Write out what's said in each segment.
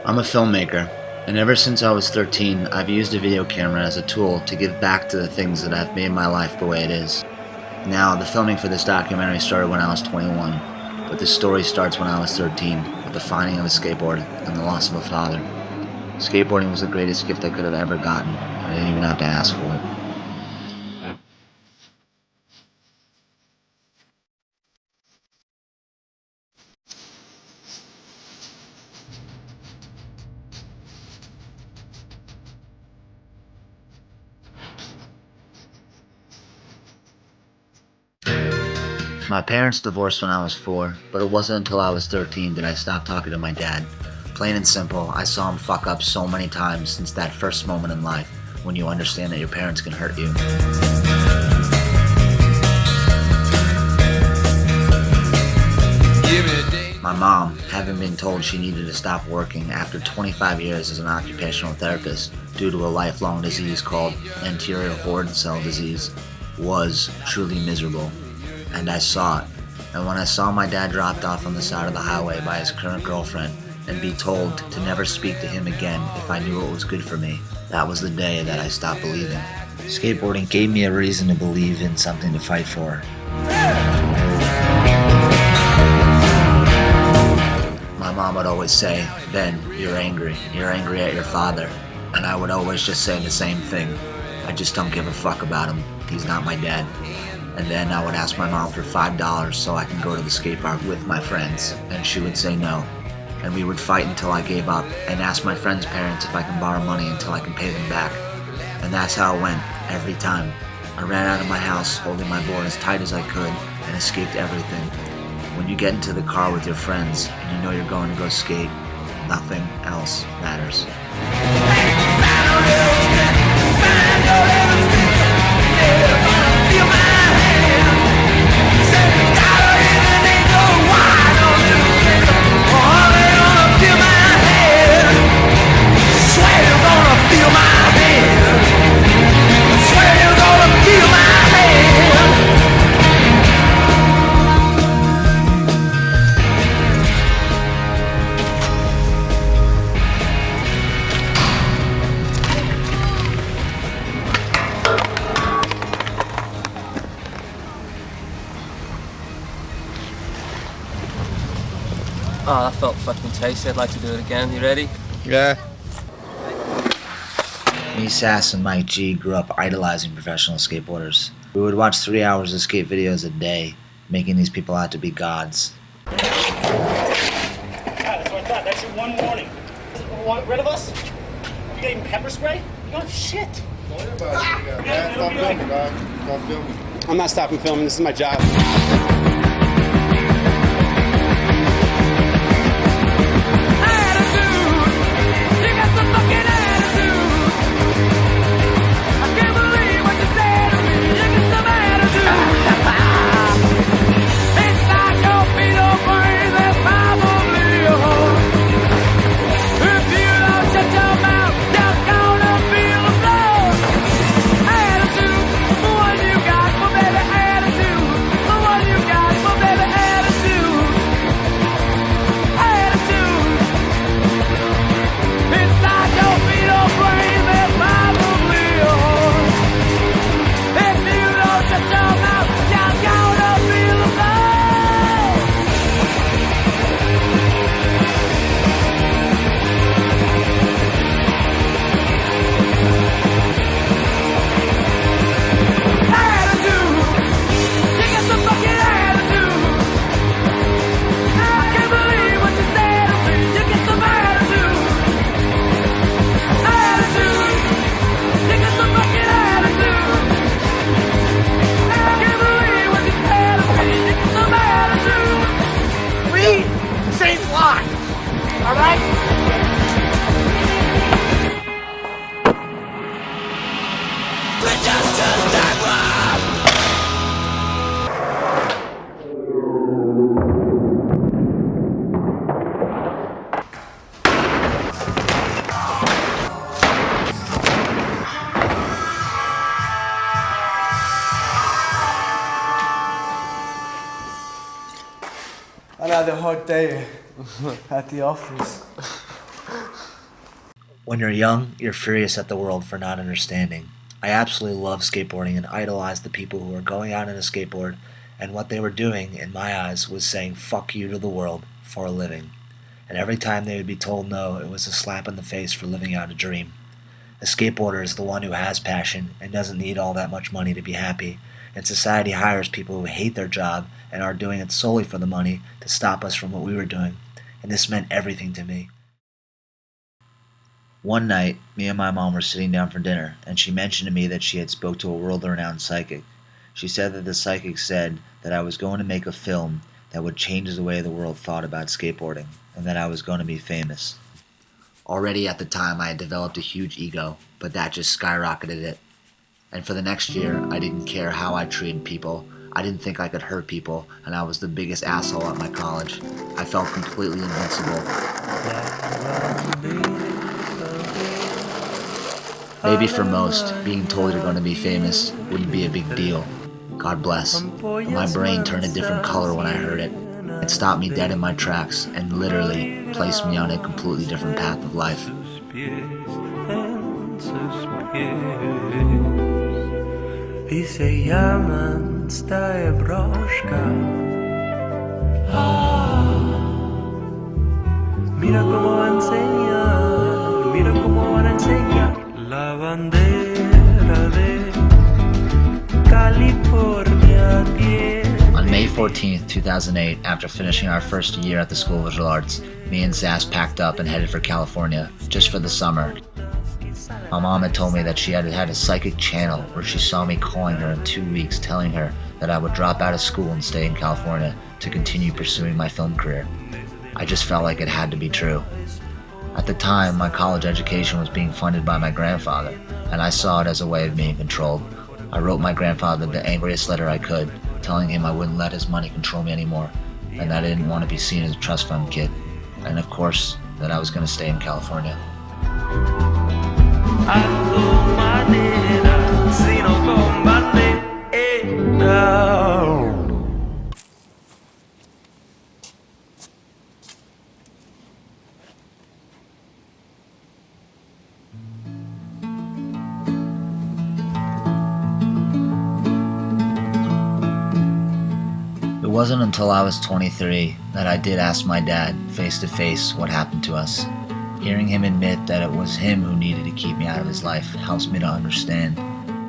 I'm a filmmaker, and ever since I was 13, I've used a video camera as a tool to give back to the things that have made my life the way it is. Now, the filming for this documentary started when I was 21, but the story starts when I was 13, with the finding of a skateboard and the loss of a father. Skateboarding was the greatest gift I could have ever gotten. I didn't even have to ask for it. My parents divorced when I was 4, but it wasn't until I was 13 that I stopped talking to my dad. Plain and simple, I saw him fuck up so many times since that first moment in life when you understand that your parents can hurt you. My mom, having been told she needed to stop working after 25 years as an occupational therapist due to a lifelong disease called anterior horn cell disease, was truly miserable. And I saw it. And when I saw my dad dropped off on the side of the highway by his current girlfriend and be told to never speak to him again if I knew what was good for me, that was the day that I stopped believing. Skateboarding gave me a reason to believe in something to fight for. My mom would always say, "Ben, you're angry. You're angry at your father." And I would always just say the same thing. I just don't give a fuck about him. He's not my dad. And then I would ask my mom for $5 so I can go to the skate park with my friends, and she would say no. And we would fight until I gave up and ask my friends' parents if I can borrow money until I can pay them back. And that's how it went, every time. I ran out of my house holding my board as tight as I could and escaped everything. When you get into the car with your friends and you know you're going to go skate, nothing else matters. Oh, that felt fucking tasty. I'd like to do it again. You ready? Yeah. Me, Sass, and Mike G grew up idolizing professional skateboarders. We would watch 3 hours of skate videos a day, making these people out to be gods. Yeah, that's what I thought. That's your one warning. Want rid of us? You got even pepper spray? You don't have shit. Stop filming, dog. Stop filming. I'm not stopping filming. This is my job. I had a hard day at the office. When you're young, you're furious at the world for not understanding. I absolutely love skateboarding and idolized the people who were going out on a skateboard, and what they were doing, in my eyes, was saying fuck you to the world for a living. And every time they would be told no, it was a slap in the face for living out a dream. A skateboarder is the one who has passion and doesn't need all that much money to be happy, and society hires people who hate their job and are doing it solely for the money to stop us from what we were doing, and this meant everything to me. One night, me and my mom were sitting down for dinner, and she mentioned to me that she had spoke to a world-renowned psychic. She said that the psychic said that I was going to make a film that would change the way the world thought about skateboarding, and that I was going to be famous. Already at the time, I had developed a huge ego, but that just skyrocketed it. And for the next year, I didn't care how I treated people. I didn't think I could hurt people, and I was the biggest asshole at my college. I felt completely invincible. Maybe for most, being told you're going to be famous wouldn't be a big deal. God bless. But my brain turned a different color when I heard it. It stopped me dead in my tracks and literally placed me on a completely different path of life. Mira cómo va a enseñar, mira cómo van a enseñar la bandera de California tiene. On May 14th, 2008, after finishing our first year at the School of Visual Arts, me and Sass packed up and headed for California, just for the summer. My mom had told me that she had had a psychic channel where she saw me calling her in 2 weeks telling her that I would drop out of school and stay in California to continue pursuing my film career. I just felt like it had to be true. At the time, my college education was being funded by my grandfather, and I saw it as a way of being controlled. I wrote my grandfather the angriest letter I could, telling him I wouldn't let his money control me anymore, and that I didn't want to be seen as a trust fund kid, and of course, that I was going to stay in California. It wasn't until I was 23 that I did ask my dad, face to face, what happened to us. Hearing him admit that it was him who needed to keep me out of his life helps me to understand.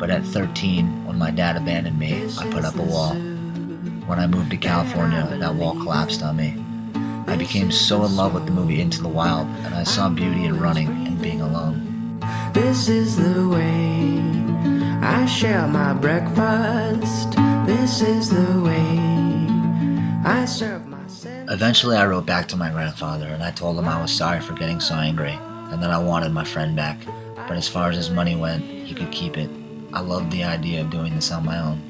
But at 13, when my dad abandoned me, I put up a wall. When I moved to California, that wall collapsed on me. I became so in love with the movie Into the Wild, and I saw beauty in running and being alone. This is the way I share my breakfast. This is the way I serve myself. Eventually, I wrote back to my grandfather, and I told him I was sorry for getting so angry, and that I wanted my friend back. But as far as his money went, he could keep it. I loved the idea of doing this on my own.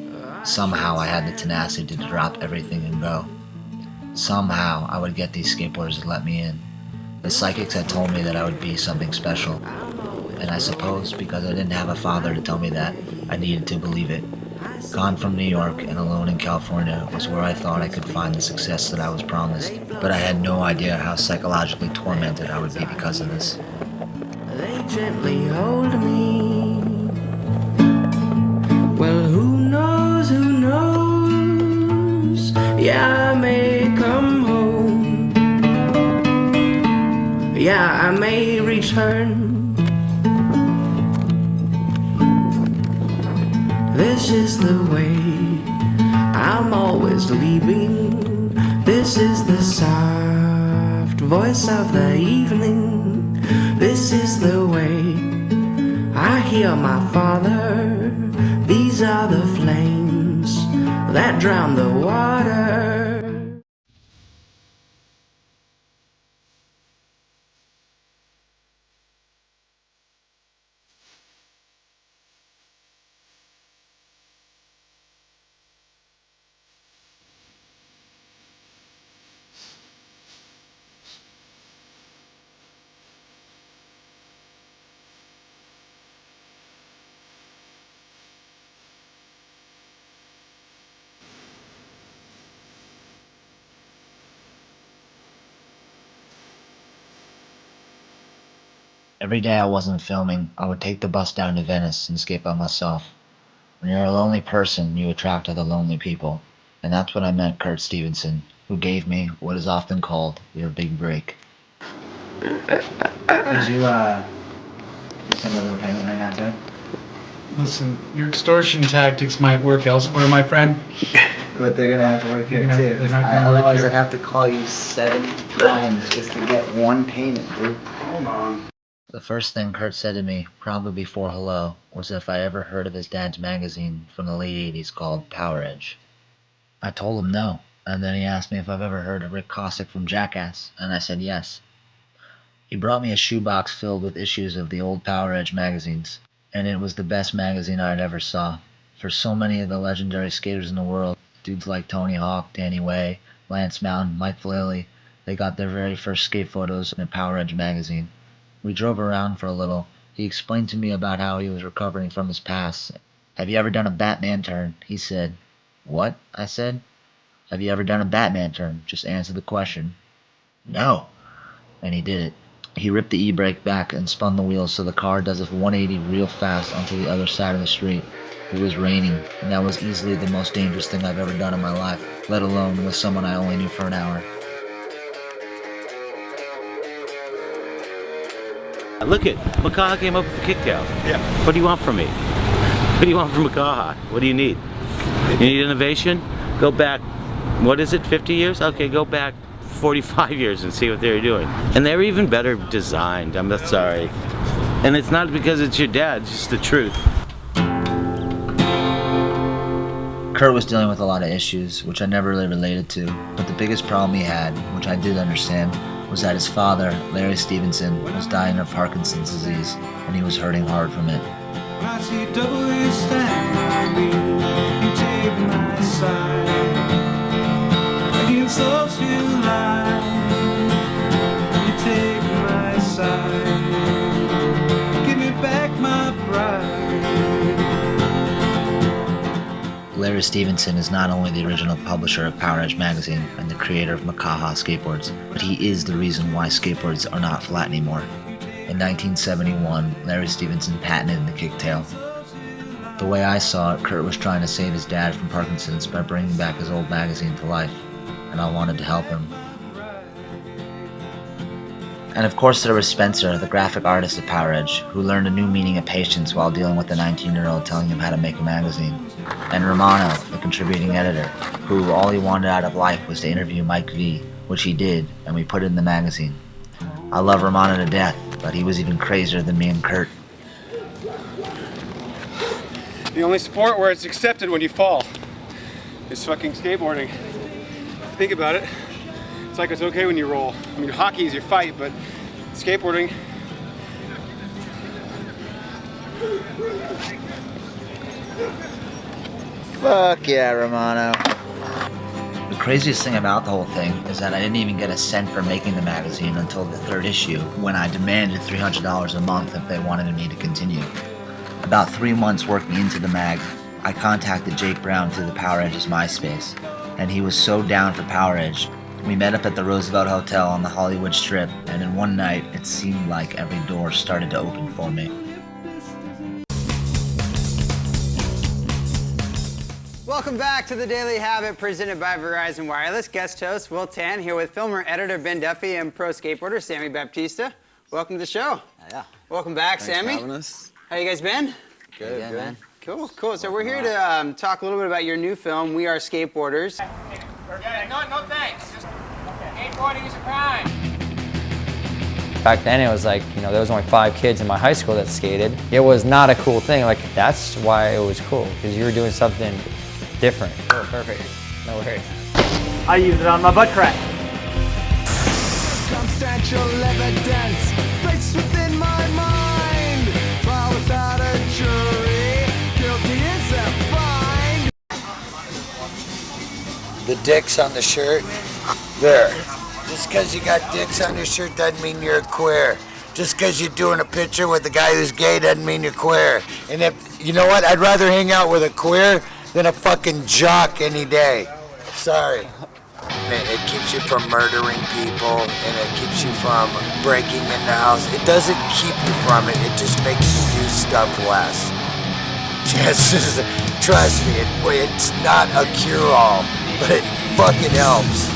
Somehow, I had the tenacity to drop everything and go. Somehow, I would get these skateboarders to let me in. The psychics had told me that I would be something special, and I suppose because I didn't have a father to tell me that, I needed to believe it. Gone from New York and alone in California was where I thought I could find the success that I was promised, but I had no idea how psychologically tormented I would be because of this. They gently hold me. Well, who knows, who knows? Yeah, I may come home. Yeah, I may return. This is the way I'm always leaving. This is the soft voice of the evening. This is the way I hear my father. These are the flames that drown the water. Every day I wasn't filming, I would take the bus down to Venice and skate by myself. When you're a lonely person, you attract other lonely people. And that's what I met Kurt Stevenson, who gave me what is often called your big break. Did you, send a little payment right now, too? Listen, your extortion tactics might work elsewhere, my friend. But they're gonna have to work here, They're too. not gonna work Otherwise, here. I'd have to call you 7 times just to get one payment, dude. Hold on. The first thing Kurt said to me, probably before hello, was if I ever heard of his dad's magazine from the late 80s called Power Edge. I told him no, and then he asked me if I've ever heard of Rick Cossack from Jackass, and I said yes. He brought me a shoebox filled with issues of the old Power Edge magazines, and it was the best magazine I'd ever saw. For so many of the legendary skaters in the world, dudes like Tony Hawk, Danny Way, Lance Mountain, Mike Vallely, they got their very first skate photos in a Power Edge magazine. We drove around for a little. He explained to me about how he was recovering from his past. Have you ever done a Batman turn? He said. What? I said. Have you ever done a Batman turn? Just answer the question. No. And he did it. He ripped the e-brake back and spun the wheels so the car does a 180 real fast onto the other side of the street. It was raining, and that was easily the most dangerous thing I've ever done in my life, let alone with someone I only knew for an hour. Look it, Makaha came up with the kicktail. Yeah. What do you want from me? What do you want from Makaha? What do you need? You need innovation? Go back, what is it, 50 years? Okay, go back 45 years and see what they were doing. And they were even better designed, I'm sorry. And it's not because it's your dad, it's just the truth. Kurt was dealing with a lot of issues, which I never really related to, but the biggest problem he had, which I did understand, was that his father, Larry Stevenson, was dying of Parkinson's disease, and he was hurting hard from it. I see double stand by me, you take my side against those who lie. You take my side, give me back my pride. Larry Stevenson is not only the original publisher of Power Edge magazine and the creator of Makaha skateboards, but he is the reason why skateboards are not flat anymore. In 1971, Larry Stevenson patented the kicktail. The way I saw it, Kurt was trying to save his dad from Parkinson's by bringing back his old magazine to life, and I wanted to help him. And of course there was Spencer, the graphic artist of Power Edge, who learned a new meaning of patience while dealing with a 19-year-old telling him how to make a magazine. And Romano, the contributing editor, who all he wanted out of life was to interview Mike V, which he did, and we put it in the magazine. I love Romano to death, but he was even crazier than me and Kurt. The only sport where it's accepted when you fall is fucking skateboarding. Think about it. It's like it's okay when you roll. I mean, hockey is your fight, but skateboarding. Fuck yeah, Romano. The craziest thing about the whole thing is that I didn't even get a cent for making the magazine until the 3rd issue, when I demanded $300 a month if they wanted me to continue. About 3 months working into the mag, I contacted Jake Brown through the Power Edge's MySpace, and he was so down for Power Edge. We met up at the Roosevelt Hotel on the Hollywood Strip, and in one night, it seemed like every door started to open for me. Welcome back to The Daily Habit, presented by Verizon Wireless. Guest host Will Tan here with filmer, editor Ben Duffy, and pro skateboarder Sammy Baptista. Welcome to the show. Yeah. Welcome back, Thanks Sammy. for having us. How you guys been? Good, Yeah, good. man. Cool, cool. So we're here to talk a little bit about your new film, We Are Skateboarders. No thanks. Just skateboarding is a crime. Back then it was like, there was only 5 kids in my high school that skated. It was not a cool thing. Like, that's why it was cool, because you were doing something different. Oh, perfect. No worries. I use it on my butt crack. Circumstantial evidence placed within my mind. Trial without a jury, guilty is a fine. The dicks on the shirt, there. Just because you got dicks on your shirt doesn't mean you're a queer. Just because you're doing a picture with a guy who's gay doesn't mean you're queer. And if, you know what, I'd rather hang out with a queer than a fucking jock any day. Sorry. it keeps you from murdering people, and it keeps you from breaking in the house. It doesn't keep you from it, it just makes you do stuff less. Trust me, it's not a cure-all, but it fucking helps.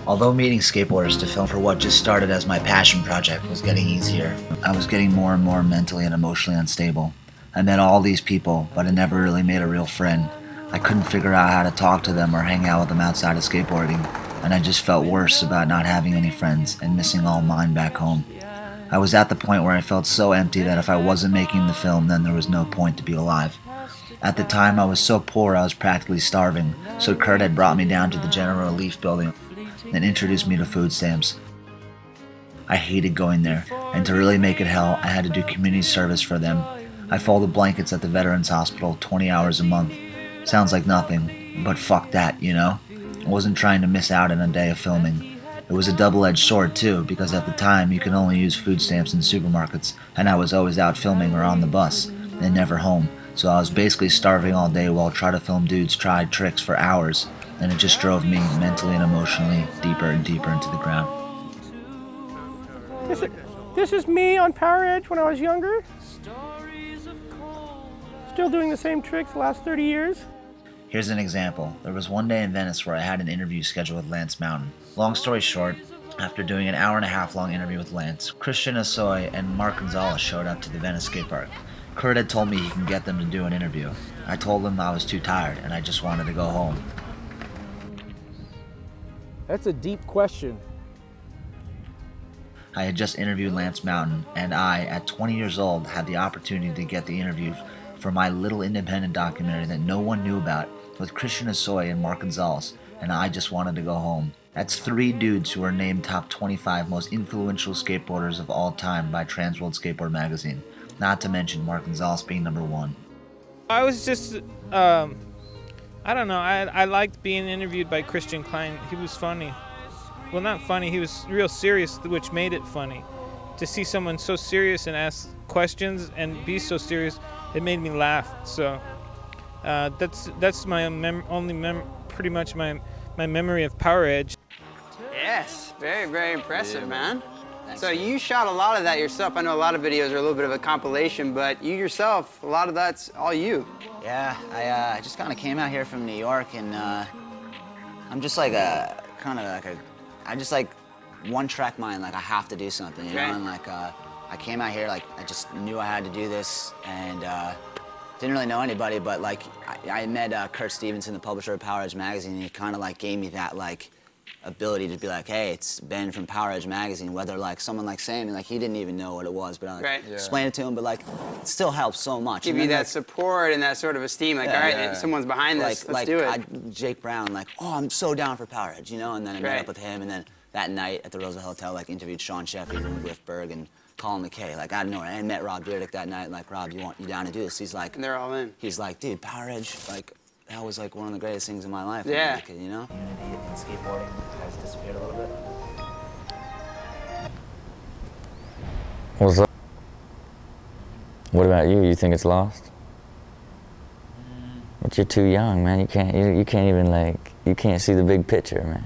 Although meeting skateboarders to film for what just started as my passion project was getting easier, I was getting more and more mentally and emotionally unstable. I met all these people, but I never really made a real friend. I couldn't figure out how to talk to them or hang out with them outside of skateboarding, and I just felt worse about not having any friends and missing all mine back home. I was at the point where I felt so empty that if I wasn't making the film, then there was no point to be alive. At the time, I was so poor I was practically starving, so Kurt had brought me down to the General Relief building and introduced me to food stamps. I hated going there, and to really make it hell, I had to do community service for them. I folded blankets at the Veterans Hospital 20 hours a month. Sounds like nothing, but fuck that, you know? I wasn't trying to miss out on a day of filming. It was a double-edged sword too, because at the time you could only use food stamps in supermarkets, and I was always out filming or on the bus, and never home, so I was basically starving all day while trying to film dudes try tricks for hours, and it just drove me mentally and emotionally deeper and deeper into the ground. This is me on Power Edge when I was younger. Still doing the same tricks the last 30 years. Here's an example. There was one day in Venice where I had an interview scheduled with Lance Mountain. Long story short, after doing an hour-and-a-half long interview with Lance, Christian Asoy and Mark Gonzalez showed up to the Venice skate park. Kurt had told me he can get them to do an interview. I told him I was too tired and I just wanted to go home. That's a deep question. I had just interviewed Lance Mountain, and I, at 20 years old, had the opportunity to get the interview for my little independent documentary that no one knew about with Christian Asoy and Mark Gonzalez, and I just wanted to go home. That's 3 dudes who are named top 25 most influential skateboarders of all time by Transworld Skateboard magazine, not to mention Mark Gonzalez being number 1. I was just, I don't know, I liked being interviewed by Christian Klein. He was funny. Well, not funny, he was real serious, which made it funny. To see someone so serious and ask questions and be so serious, it made me laugh. So that's my pretty much my memory of Power Edge. Yes, very, very impressive, man. So you shot a lot of that yourself. I know a lot of videos are a little bit of a compilation, but you yourself, a lot of that's all you. Yeah, I just kind of came out here from New York, and I'm just like I just like one-track mind, like I have to do something, you know? And like I came out here, like I just knew I had to do this, and didn't really know anybody, but like I met Kurt Stevenson, the publisher of Power Edge magazine, and he kind of like gave me that like ability to be like, hey, it's Ben from Power Edge magazine, whether like someone like Sammy, like he didn't even know what it was, but I like, explained it to him, but like it still helps so much. Give you that support and that sort of esteem, like, all right, someone's behind this, let's do it. Jake Brown, like, oh, I'm so down for Power Edge, you know, and then I met up with him, and then that night at the Roosevelt Hotel, like interviewed Sean Sheffield and Griff Berg and Colin McKay, like I don't know, I met Rob Dyrdek that night, like, Rob, you down to do this? He's like, and they're all in. He's like, dude, Power Edge, like, that was like one of the greatest things in my life. Yeah. Like, you know? Unity in skateboarding has disappeared a little bit. What's up? What about you? You think it's lost? But you're too young, man. You can't even like, you can't see the big picture, man.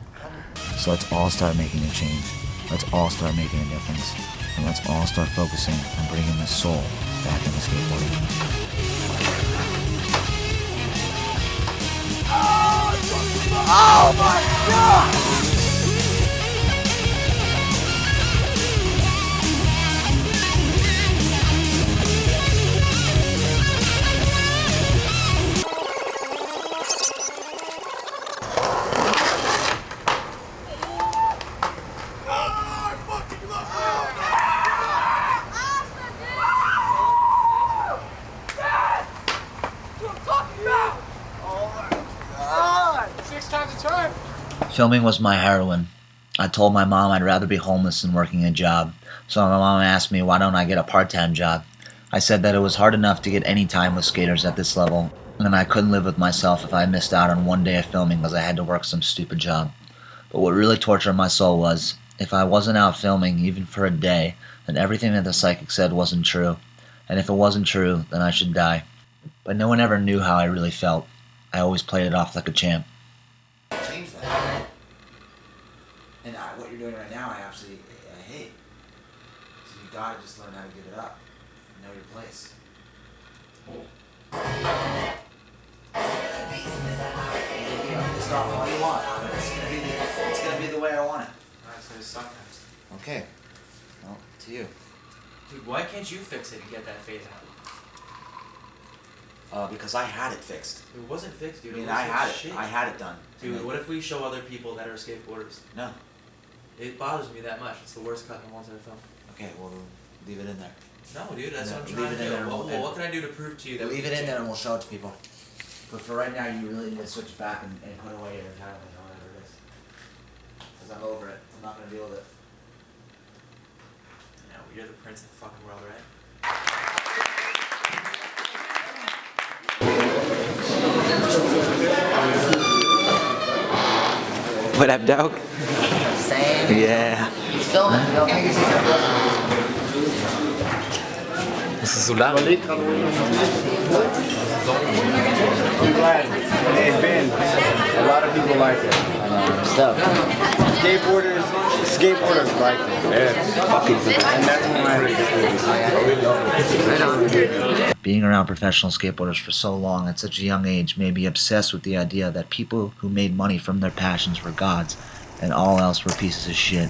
So let's all start making a change. Let's all start making a difference. And let's all start focusing on bringing the soul back into skateboarding. Oh my God! Filming was my heroin. I told my mom I'd rather be homeless than working a job, so my mom asked me why don't I get a part-time job. I said that it was hard enough to get any time with skaters at this level, and I couldn't live with myself if I missed out on one day of filming because I had to work some stupid job. But what really tortured my soul was, if I wasn't out filming even for a day, then everything that the psychic said wasn't true, and if it wasn't true, then I should die. But no one ever knew how I really felt. I always played it off like a champ. Change that. And what you're doing right now, I hate. So you gotta just learn how to give it up and know your place. Pissed off all you want, but it's gonna be the way I want it. Alright, so it's suck. Okay. Well, to you. Dude, why can't you fix it and get that fade out? Because I had it fixed. It wasn't fixed, dude. I mean, It was I had like it. shit. I had it done. Dude, what if we show other people that are skateboarders? No. It bothers me that much. It's the worst cut in the ones I've filmed. Okay, well, leave it in there. No, dude, that's No, what I'm leave trying it to in do. there. What can I do to prove to you that Leave it in there and we'll show it to people. But for right now, you really need to switch back and put away your retirement or whatever it is. Because I'm over it. I'm not going to deal with it. Yeah, well, you're the prince of the fucking world, right? What up, dog? Same. Yeah. He's filming. You don't think he's This is so loud. I'm glad. Hey, Ben, a lot of people like it. Stuff. Skateboarders like it. Yeah. Fucking. And that's why Being around professional skateboarders for so long at such a young age made me obsessed with the idea that people who made money from their passions were gods and all else were pieces of shit.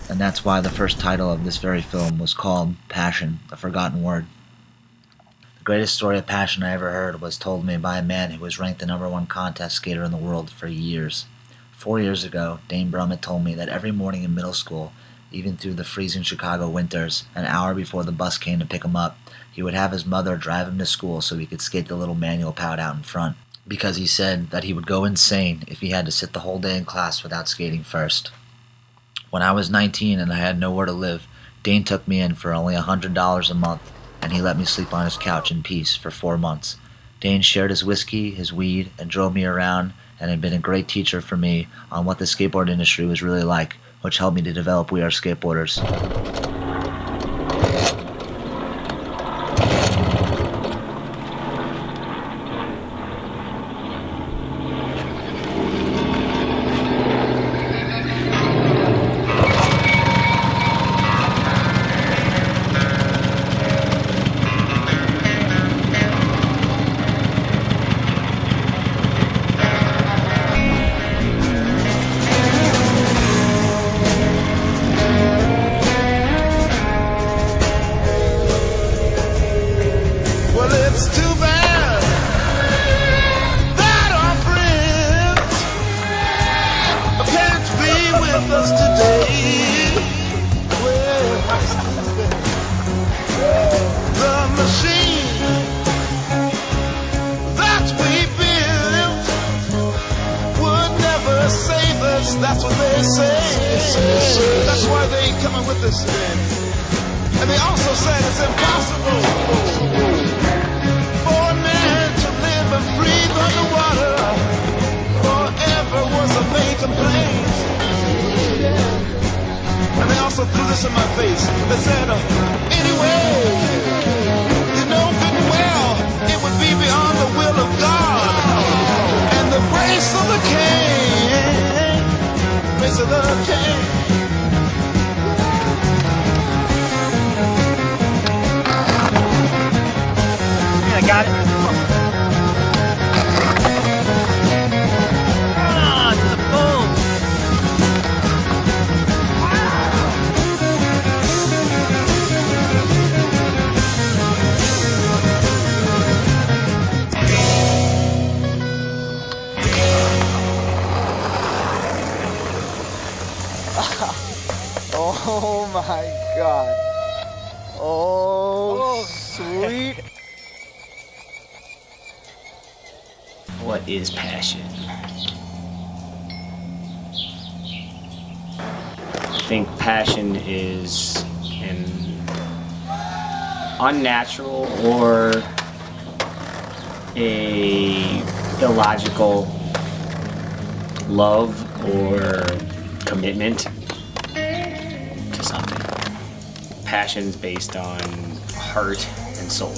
And that's why the first title of this very film was called Passion, the Forgotten Word. The greatest story of passion I ever heard was told me by a man who was ranked the #1 contest skater in the world for years. 4 years ago, Dayne Brummet told me that every morning in middle school, even through the freezing Chicago winters, an hour before the bus came to pick him up, he would have his mother drive him to school so he could skate the little manual pad out in front, because he said that he would go insane if he had to sit the whole day in class without skating first. When I was 19 and I had nowhere to live, Dayne took me in for only $100 a month, and he let me sleep on his couch in peace for 4 months. Dayne shared his whiskey, his weed, and drove me around, and had been a great teacher for me on what the skateboard industry was really like, which helped me to develop We Are Skateboarders. That's what they say. That's why they ain't coming with us. And they also said it's impossible for a man to live and breathe underwater forever was a main complaint. And they also threw this in my face. They said, anyway, you know good and well it would be beyond the will of God and the grace of the King. Grace of the King. Yeah, I got it. Ah, to the boom. Oh my God. Oh, sweet. What is passion? I think passion is an unnatural or a illogical love or commitment to something. Passion is based on heart and soul.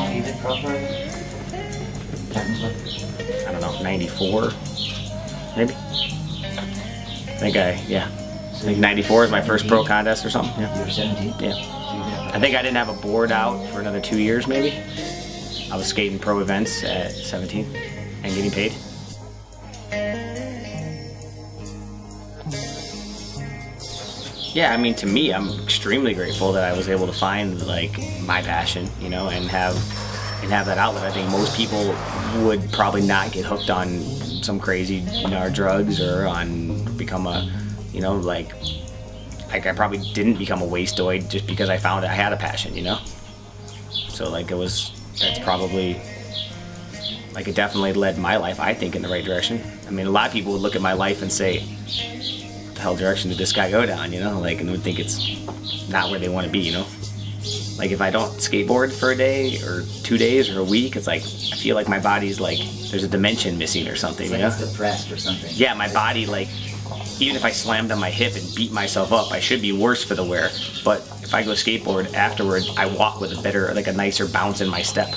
long have you been pro for? I don't know, 94, maybe? I think 94 is my first pro contest or something. Yeah. You were 17? Yeah. I think I didn't have a board out for another 2 years, maybe. I was skating pro events at 17 and getting paid. Yeah, I mean, to me, I'm extremely grateful that I was able to find like my passion, you know, and have that outlet. I think most people would probably not get hooked on some crazy, drugs or on become a, like I probably didn't become a wasteoid just because I found I had a passion, So like that's probably, like it definitely led my life, I think, in the right direction. I mean, a lot of people would look at my life and say, what the hell direction did this guy go down, and would think it's not where they want to be, Like if I don't skateboard for a day or 2 days or a week, it's like, I feel like my body's like, there's a dimension missing or something, It's depressed or something. Yeah, my body, like, even if I slammed on my hip and beat myself up, I should be worse for the wear. But if I go skateboard afterwards, I walk with a better, like a nicer bounce in my step.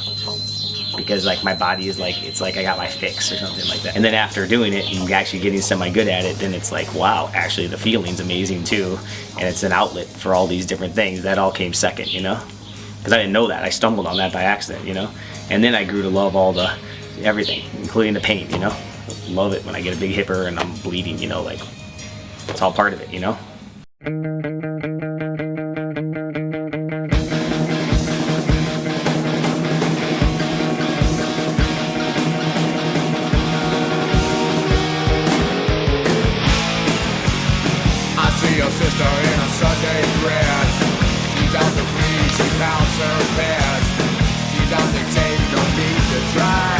Because like my body is like, it's like I got my fix or something like that. And then after doing it and actually getting semi-good at it, then it's like, wow, actually the feeling's amazing too. And it's an outlet for all these different things. That all came second, Because I didn't know that. I stumbled on that by accident, And then I grew to love everything, including the pain, Love it when I get a big hipper and I'm bleeding, like, it's all part of it, I see your sister in a Sunday dress. She's on the green, she pounds her best. She's on the tape, no need to try.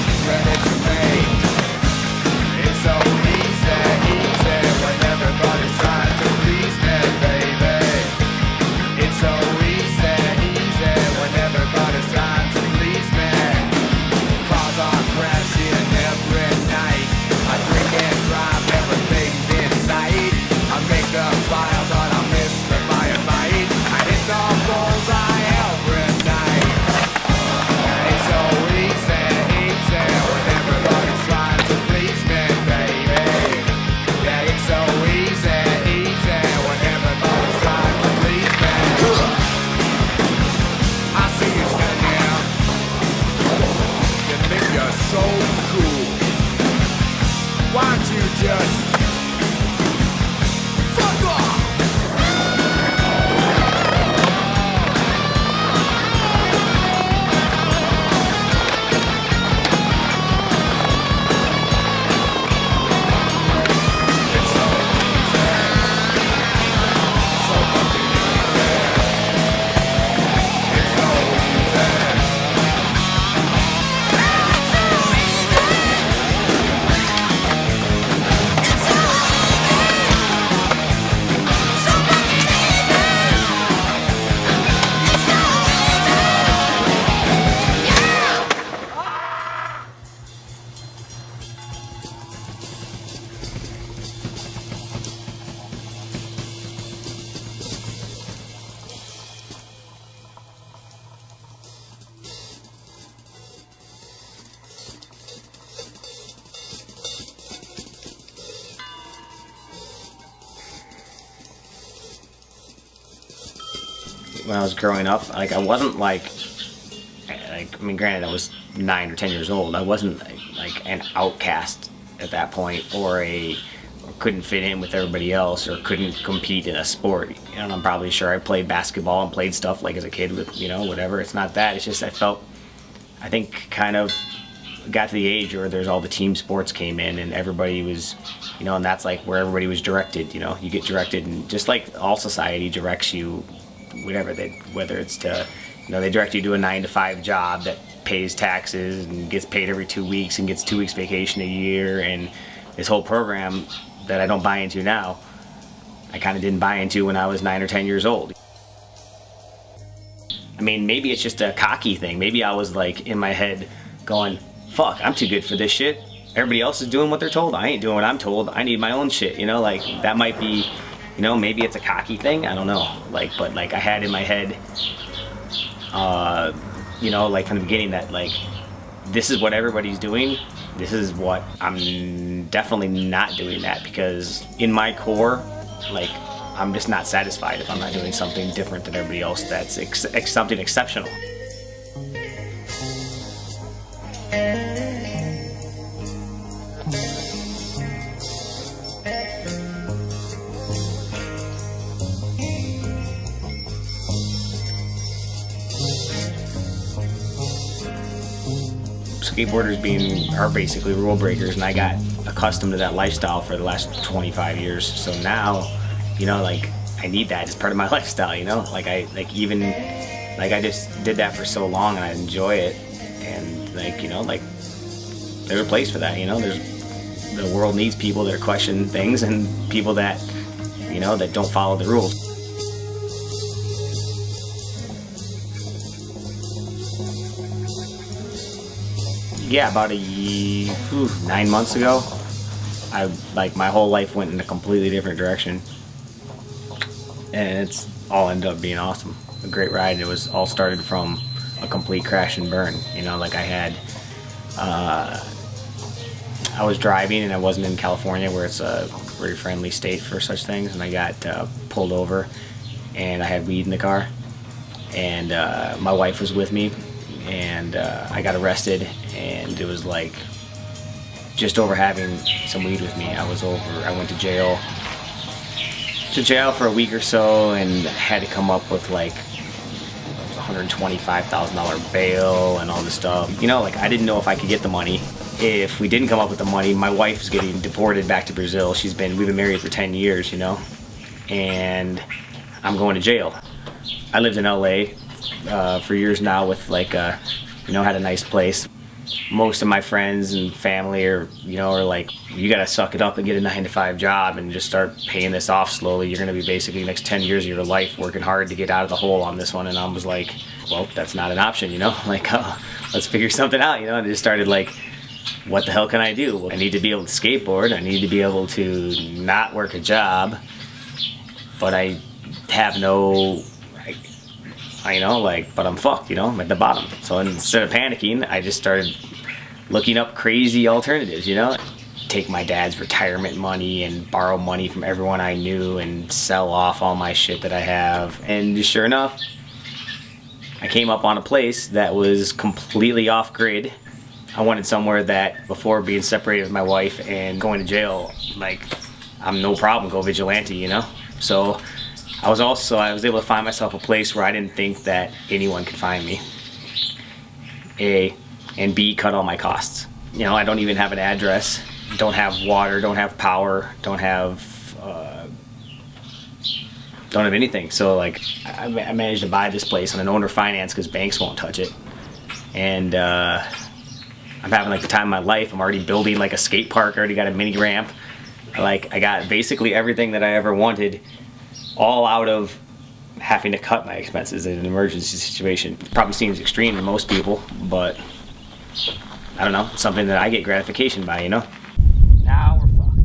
She's ready to make. It's so easy when everybody's trying to please me, baby. It's so easy when everybody's trying to please me. Cars are crashing every night. I drink and drive, everything's in sight. I make the fire, but I miss the firefight. I hit the bullseye every night. It's so easy when everybody's trying to please me, baby. Yeah, it's so easy when everybody's trying to please me. I see you standing. You think you're so cool. Why don't you just fuck off? When I was growing up, like I wasn't like I mean, granted I was 9 or 10 years old. I wasn't like an outcast at that point, or couldn't fit in with everybody else, or couldn't compete in a sport. And I'm probably sure I played basketball and played stuff like as a kid with, whatever. It's not that. It's just I think kind of got to the age where there's all the team sports came in and everybody was, and that's like where everybody was directed. You get directed, and just like all society directs you, whether it's to, they direct you to a 9-to-5 job that pays taxes and gets paid every 2 weeks and gets 2 weeks vacation a year, and this whole program that I don't buy into now, I kind of didn't buy into when I was 9 or 10 years old. I mean, maybe it's just a cocky thing. Maybe I was like in my head going, fuck, I'm too good for this shit. Everybody else is doing what they're told. I ain't doing what I'm told. I need my own shit, like that might be, maybe it's a cocky thing. I don't know. But I had in my head, you know, like from the beginning that like, this is what everybody's doing. This is what I'm definitely not doing that, because in my core, like, I'm just not satisfied if I'm not doing something different than everybody else that's something exceptional. Skateboarders are basically rule breakers, and I got accustomed to that lifestyle for the last 25 years. So now, you know, like, I need that as part of my lifestyle, you know? Like, I just did that for so long, and I enjoy it. And, like, you know, like, there's a place for that, you know? The world needs people that are questioning things, and people that, you know, that don't follow the rules. Yeah, about 9 months ago, my whole life went in a completely different direction, and it's all ended up being awesome. A great ride. It was all started from a complete crash and burn. You know, like I was driving, and I wasn't in California, where it's a very friendly state for such things, and I got pulled over, and I had weed in the car, and my wife was with me, and I got arrested, and it was like just over having some weed with me. I went to jail for a week or so, and had to come up with like $125,000 bail and all this stuff. You know, like, I didn't know if I could get the money. If we didn't come up with the money, my wife's getting deported back to Brazil. We've been married for 10 years, you know, and I'm going to jail. I lived in LA for years now with like, you know, had a nice place. Most of my friends and family are like, you gotta suck it up and get a 9-to-5 job and just start paying this off slowly. You're gonna be basically the next 10 years of your life working hard to get out of the hole on this one. And I was like, well, that's not an option, you know? Like, let's figure something out, you know? And I just started like, what the hell can I do? Well, I need to be able to skateboard. I need to be able to not work a job, but I have no, you know, like, but I'm fucked, you know, I'm at the bottom. So instead of panicking, I just started looking up crazy alternatives, you know. Take my dad's retirement money and borrow money from everyone I knew and sell off all my shit that I have. And sure enough, I came up on a place that was completely off grid. I wanted somewhere that, before being separated with my wife and going to jail, like, I'm no problem, go vigilante, you know. So I was able to find myself a place where I didn't think that anyone could find me. A, and B, cut all my costs. You know, I don't even have an address, don't have water, don't have power, don't have anything. So like, I managed to buy this place on an owner finance because banks won't touch it. And I'm having like the time of my life. I'm already building like a skate park, I already got a mini ramp. Like, I got basically everything that I ever wanted, all out of having to cut my expenses in an emergency situation. It probably seems extreme to most people, but I don't know, it's something that I get gratification by, you know? Now we're fucked.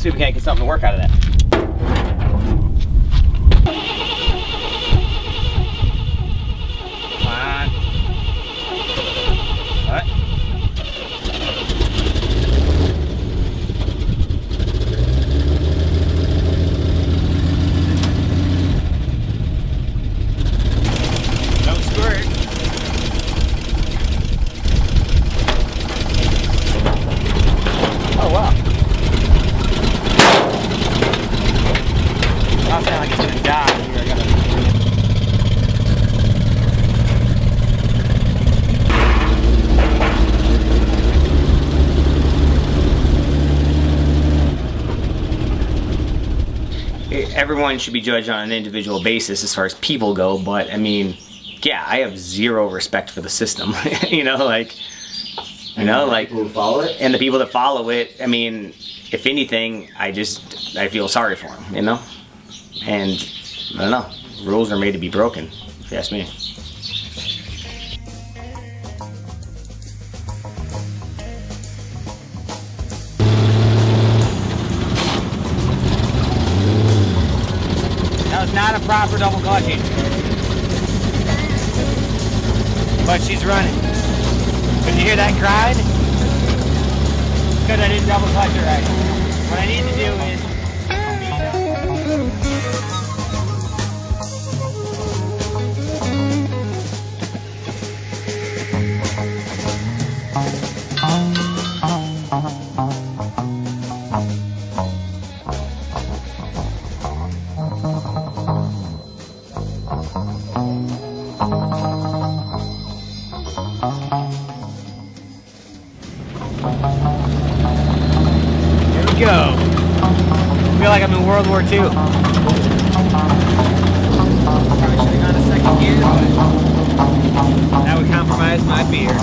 See if we can't get something to work out of that. Come on. All right. Everyone should be judged on an individual basis as far as people go, but I mean, yeah, I have zero respect for the system. You know, like, people who follow it, and the people that follow it. I mean, if anything, I feel sorry for them, you know. And I don't know, rules are made to be broken, if you ask me. was not a proper double clutching. But she's running. Did you hear that grind? Because I didn't double clutch it right. What I need to do is go. I feel like I'm in World War II. Probably should have gone to second gear, but that would compromise my beer.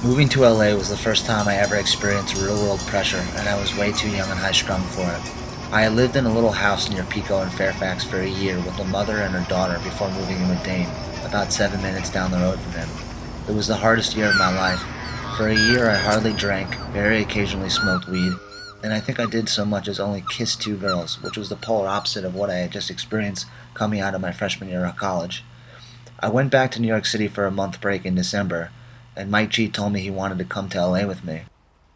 Moving to LA was the first time I ever experienced real-world pressure, and I was way too young and high-strung for it. I had lived in a little house near Pico in Fairfax for a year with a mother and her daughter before moving in with Dayne, about 7 minutes down the road from him. It was the hardest year of my life. For a year I hardly drank, very occasionally smoked weed, and I think I did so much as only kiss 2 girls, which was the polar opposite of what I had just experienced coming out of my freshman year of college. I went back to New York City for a month break in December, and Mike G told me he wanted to come to LA with me.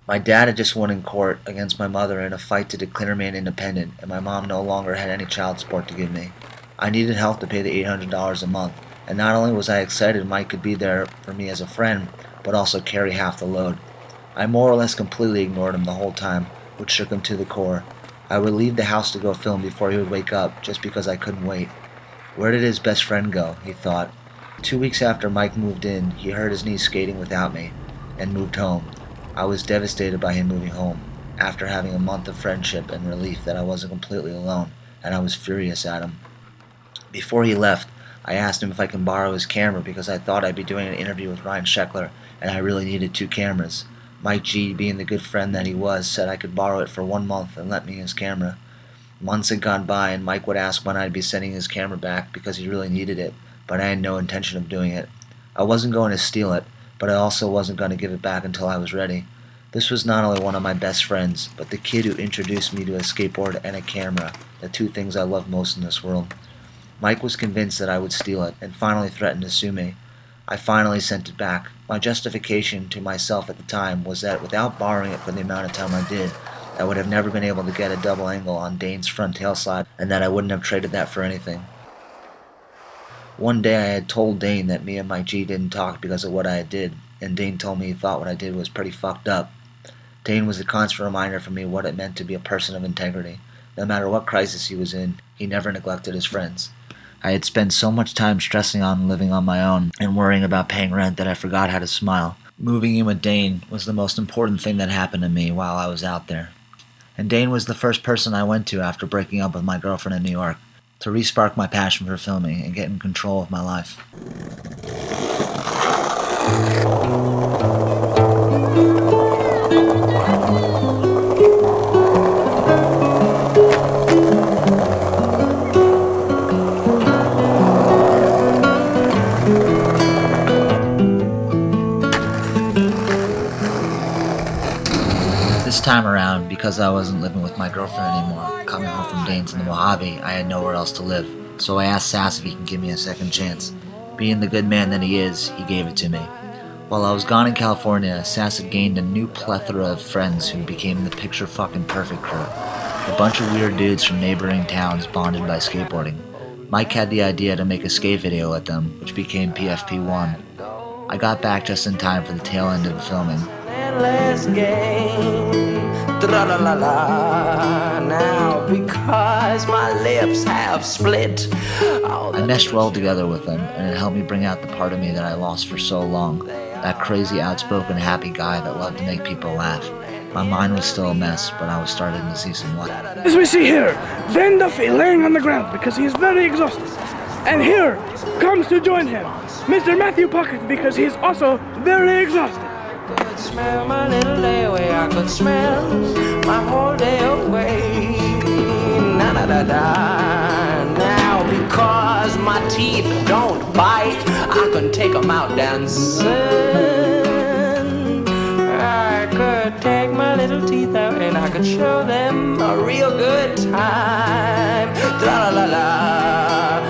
My dad had just won in court against my mother in a fight to declare me an independent, and my mom no longer had any child support to give me. I needed help to pay the $800 a month, and not only was I excited Mike could be there for me as a friend, but also carry half the load. I more or less completely ignored him the whole time, which shook him to the core. I would leave the house to go film before he would wake up, just because I couldn't wait. Where did his best friend go, he thought. 2 weeks after Mike moved in, he hurt his knee skating without me, and moved home. I was devastated by him moving home, after having a month of friendship and relief that I wasn't completely alone, and I was furious at him. Before he left, I asked him if I can borrow his camera because I thought I'd be doing an interview with Ryan Sheckler, and I really needed 2 cameras. Mike G, being the good friend that he was, said I could borrow it for 1 month and let me his camera. Months had gone by and Mike would ask when I'd be sending his camera back because he really needed it, but I had no intention of doing it. I wasn't going to steal it, but I also wasn't going to give it back until I was ready. This was not only one of my best friends, but the kid who introduced me to a skateboard and a camera, the two things I love most in this world. Mike was convinced that I would steal it, and finally threatened to sue me. I finally sent it back. My justification to myself at the time was that without borrowing it for the amount of time I did, I would have never been able to get a double angle on Dayne's front tail slide, and that I wouldn't have traded that for anything. One day I had told Dayne that me and Mike G didn't talk because of what I did, and Dayne told me he thought what I did was pretty fucked up. Dayne was a constant reminder for me what it meant to be a person of integrity. No matter what crisis he was in, he never neglected his friends. I had spent so much time stressing on living on my own and worrying about paying rent that I forgot how to smile. Moving in with Dayne was the most important thing that happened to me while I was out there. And Dayne was the first person I went to after breaking up with my girlfriend in New York, to re-spark my passion for filming and get in control of my life. This time around, because I wasn't living with my girlfriend anymore, coming home from Dayne's in the Mojave, I had nowhere else to live. So I asked Sass if he can give me a second chance. Being the good man that he is, he gave it to me. While I was gone in California, Sass had gained a new plethora of friends who became the picture fucking perfect crew. A bunch of weird dudes from neighboring towns bonded by skateboarding. Mike had the idea to make a skate video with them, which became PFP1. I got back just in time for the tail end of the filming. Endless game, tra-la-la-la. Now because my lips have split. I meshed well together with them, and it helped me bring out the part of me that I lost for so long. That crazy, outspoken, happy guy that loved to make people laugh. My mind was still a mess, but I was starting to see some light. As we see here, Ben Duffy laying on the ground because he is very exhausted. And here comes to join him, Mr. Matthew Puckett, because he is also very exhausted. Could smell my little day away. I could smell my whole day away. Na na da da. Now because my teeth don't bite, I can take them out dancing. I could take my little teeth out and I could show them a real good time. Tra la la la.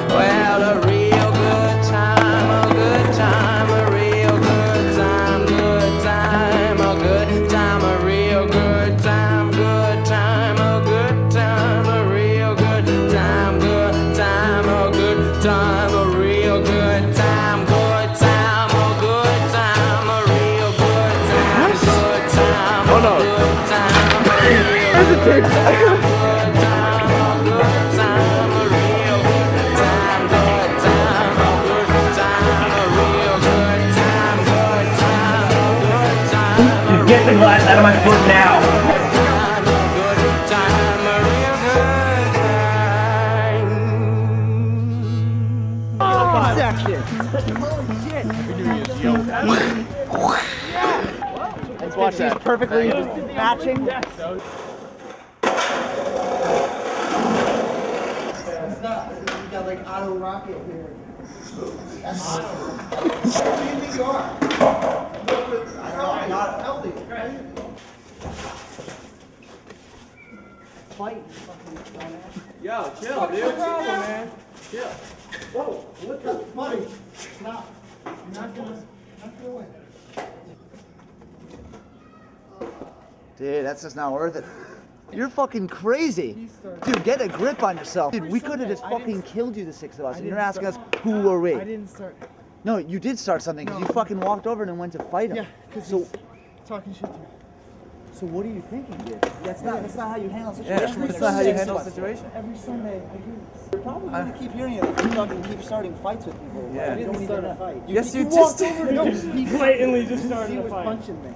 Well, a real good time, a good time, a real good time, good time, a good time, a real good time, good time, a good time, a real good time, good time, a good time, a real good time, good time, a good time, a real good time, good time, a good time, a real good time, good time, a good time, a real good time, good time, a good time, a real good time, good time, a good time. Get the glass out of my foot now. Let's watch that. He's perfectly matching. You got like auto rocket here. That's what do you think you are? I'm not healthy. Fight. Yo, chill, dude. What's the problem, man? Chill. Whoa, what the funny? Stop. You're not gonna win. Dude, that's just not worth it. You're fucking crazy. Dude, get a grip on yourself. Dude, we could have just fucking killed you, the six of us, and you're asking us, who were we? I didn't start. No, you did start something, because you fucking walked over and went to fight him. Yeah, because so, he's talking shit to me. So what are you thinking, dude? That's not how you handle a Yeah, situation. that's not how you handle a situation. Every Sunday, I hear this. You're probably going to keep hearing it if you fucking keep starting fights with people. Yeah. You didn't start a fight. Yes, you walked just over to him. you blatantly just started He a was fight. punching me.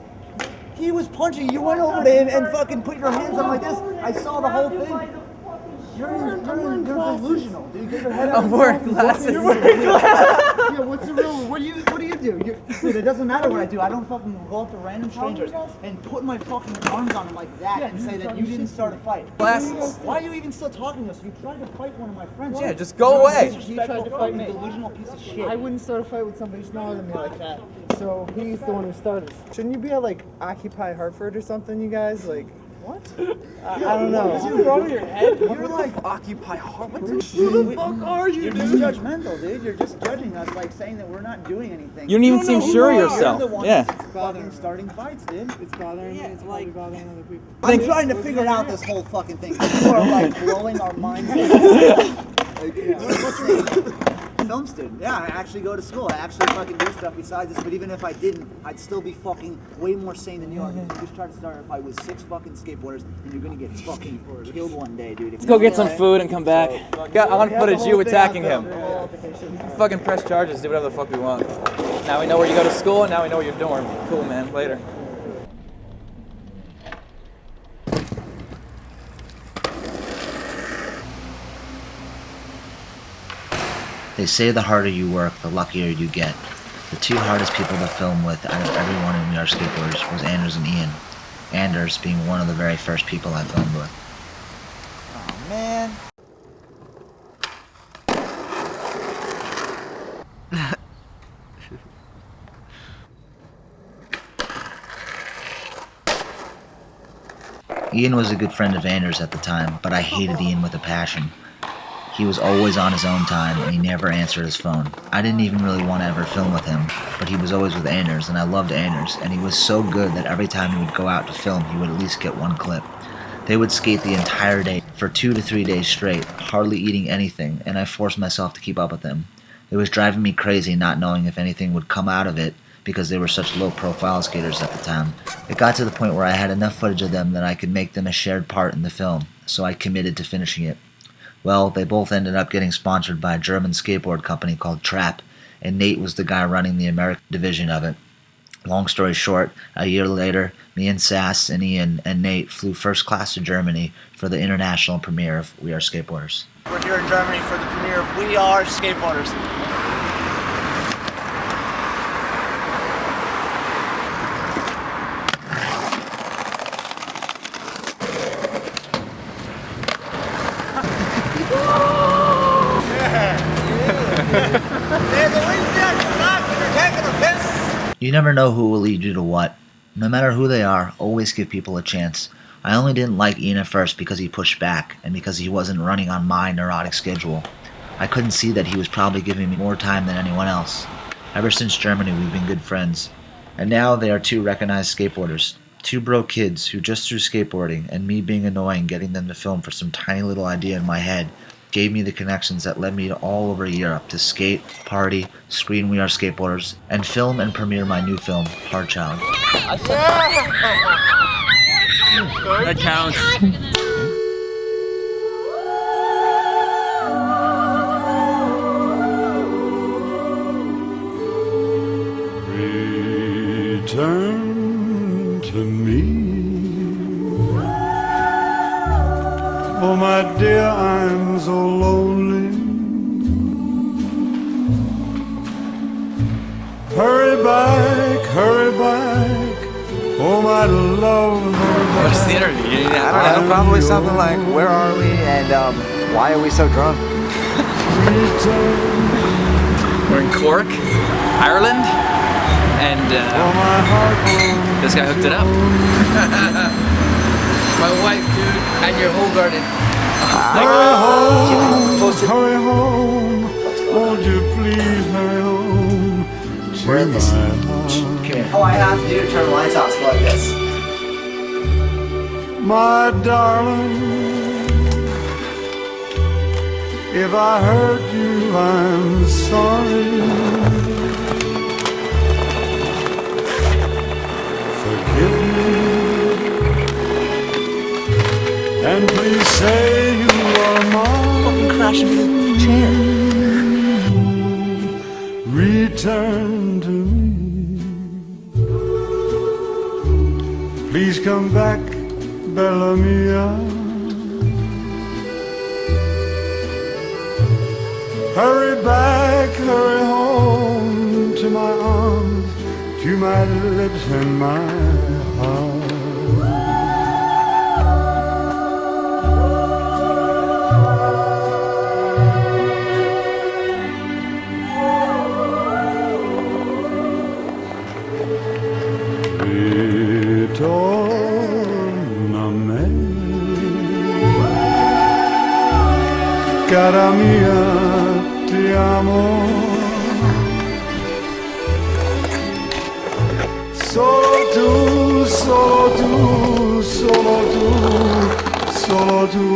He was punching. You went over to him and fucking put your hands on like this. I saw the whole thing. You're delusional, dude. Get your head out. I'm wearing glasses. You're wearing glasses. Yeah, what's the real? What do you do? Dude, it doesn't matter what I do. I don't fucking go up to random strangers and put my fucking arms on them like that and say that you didn't start a fight. Glasses. Why are you even still talking to us? You tried to fight one of my friends. Yeah, just go away. He tried to fight me. Delusional piece of shit. I wouldn't start a fight with somebody smaller than me like that. So he's the one who started. Shouldn't you be at like Occupy Hartford or something, you guys? Like, what? I don't know. Is it wrong with your head? You're like Occupy Hartford. Who the fuck are you, dude? You're just judgmental, dude. You're just judging us, like saying that we're not doing anything. You don't even seem sure of yourself. You're the one Yeah. that's fucking starting fights, dude. It's bothering me. It's like bothering other people. I'm trying to figure out this whole fucking thing. You are like blowing our minds. Like, film student. Yeah, I actually go to school. I actually fucking do stuff besides this. But even if I didn't, I'd still be fucking way more sane than you are. You just tried to start a fight with 6 fucking skateboarders, and you're gonna get fucking killed one day, dude. Let's go get some food and come back. Got on footage you attacking him. Fucking press charges, do whatever the fuck we want. Now we know where you go to school, and now we know where you're dorm. Cool, man. Later. They say the harder you work, the luckier you get. The 2 hardest people to film with out of everyone in We Are Skateboarders was Anders and Ian. Anders being one of the very first people I filmed with. Oh, man. Ian was a good friend of Anders at the time, but I hated Ian with a passion. He was always on his own time, and he never answered his phone. I didn't even really want to ever film with him, but he was always with Anders, and I loved Anders, and he was so good that every time he would go out to film, he would at least get 1 clip. They would skate the entire day, for 2 to 3 days straight, hardly eating anything, and I forced myself to keep up with them. It was driving me crazy not knowing if anything would come out of it, because they were such low-profile skaters at the time. It got to the point where I had enough footage of them that I could make them a shared part in the film, so I committed to finishing it. Well, they both ended up getting sponsored by a German skateboard company called Trap, and Nate was the guy running the American division of it. Long story short, a year later, me and Sass and Ian and Nate flew first class to Germany for the international premiere of We Are Skateboarders. We're here in Germany for the premiere of We Are Skateboarders. You never know who will lead you to what. No matter who they are, always give people a chance. I only didn't like Ian at first because he pushed back, and because he wasn't running on my neurotic schedule. I couldn't see that he was probably giving me more time than anyone else. Ever since Germany, we've been good friends. And now they are 2 recognized skateboarders. 2 broke kids who just through skateboarding, and me being annoying getting them to film for some tiny little idea in my head, gave me the connections that led me to all over Europe to skate, party, screen We Are Skateboarders, and film and premiere my new film, Hard Child. That counts. Return to me. Oh, my dear, I'm so lonely. Hurry back, hurry back. Oh, my love, hurry back. What's the interview? I don't know, probably something like, where are we and why are we so drunk? We're in Cork, Ireland, and this guy hooked it up. My wife, dude, and your whole garden. Hurry home, won't you please hurry home? We're in this. All I have to do to turn the lights off is go like this. My darling, if I hurt you, I'm sorry. Forgive me, and please say you are mine. Fucking crashing into the chair. Return to me. Please come back, Bella Mia. Hurry back, hurry home. my arms to my lips and my heart. Ritornami, cara mia, ti amo. Solo tu, solo tu, solo tu, solo tu,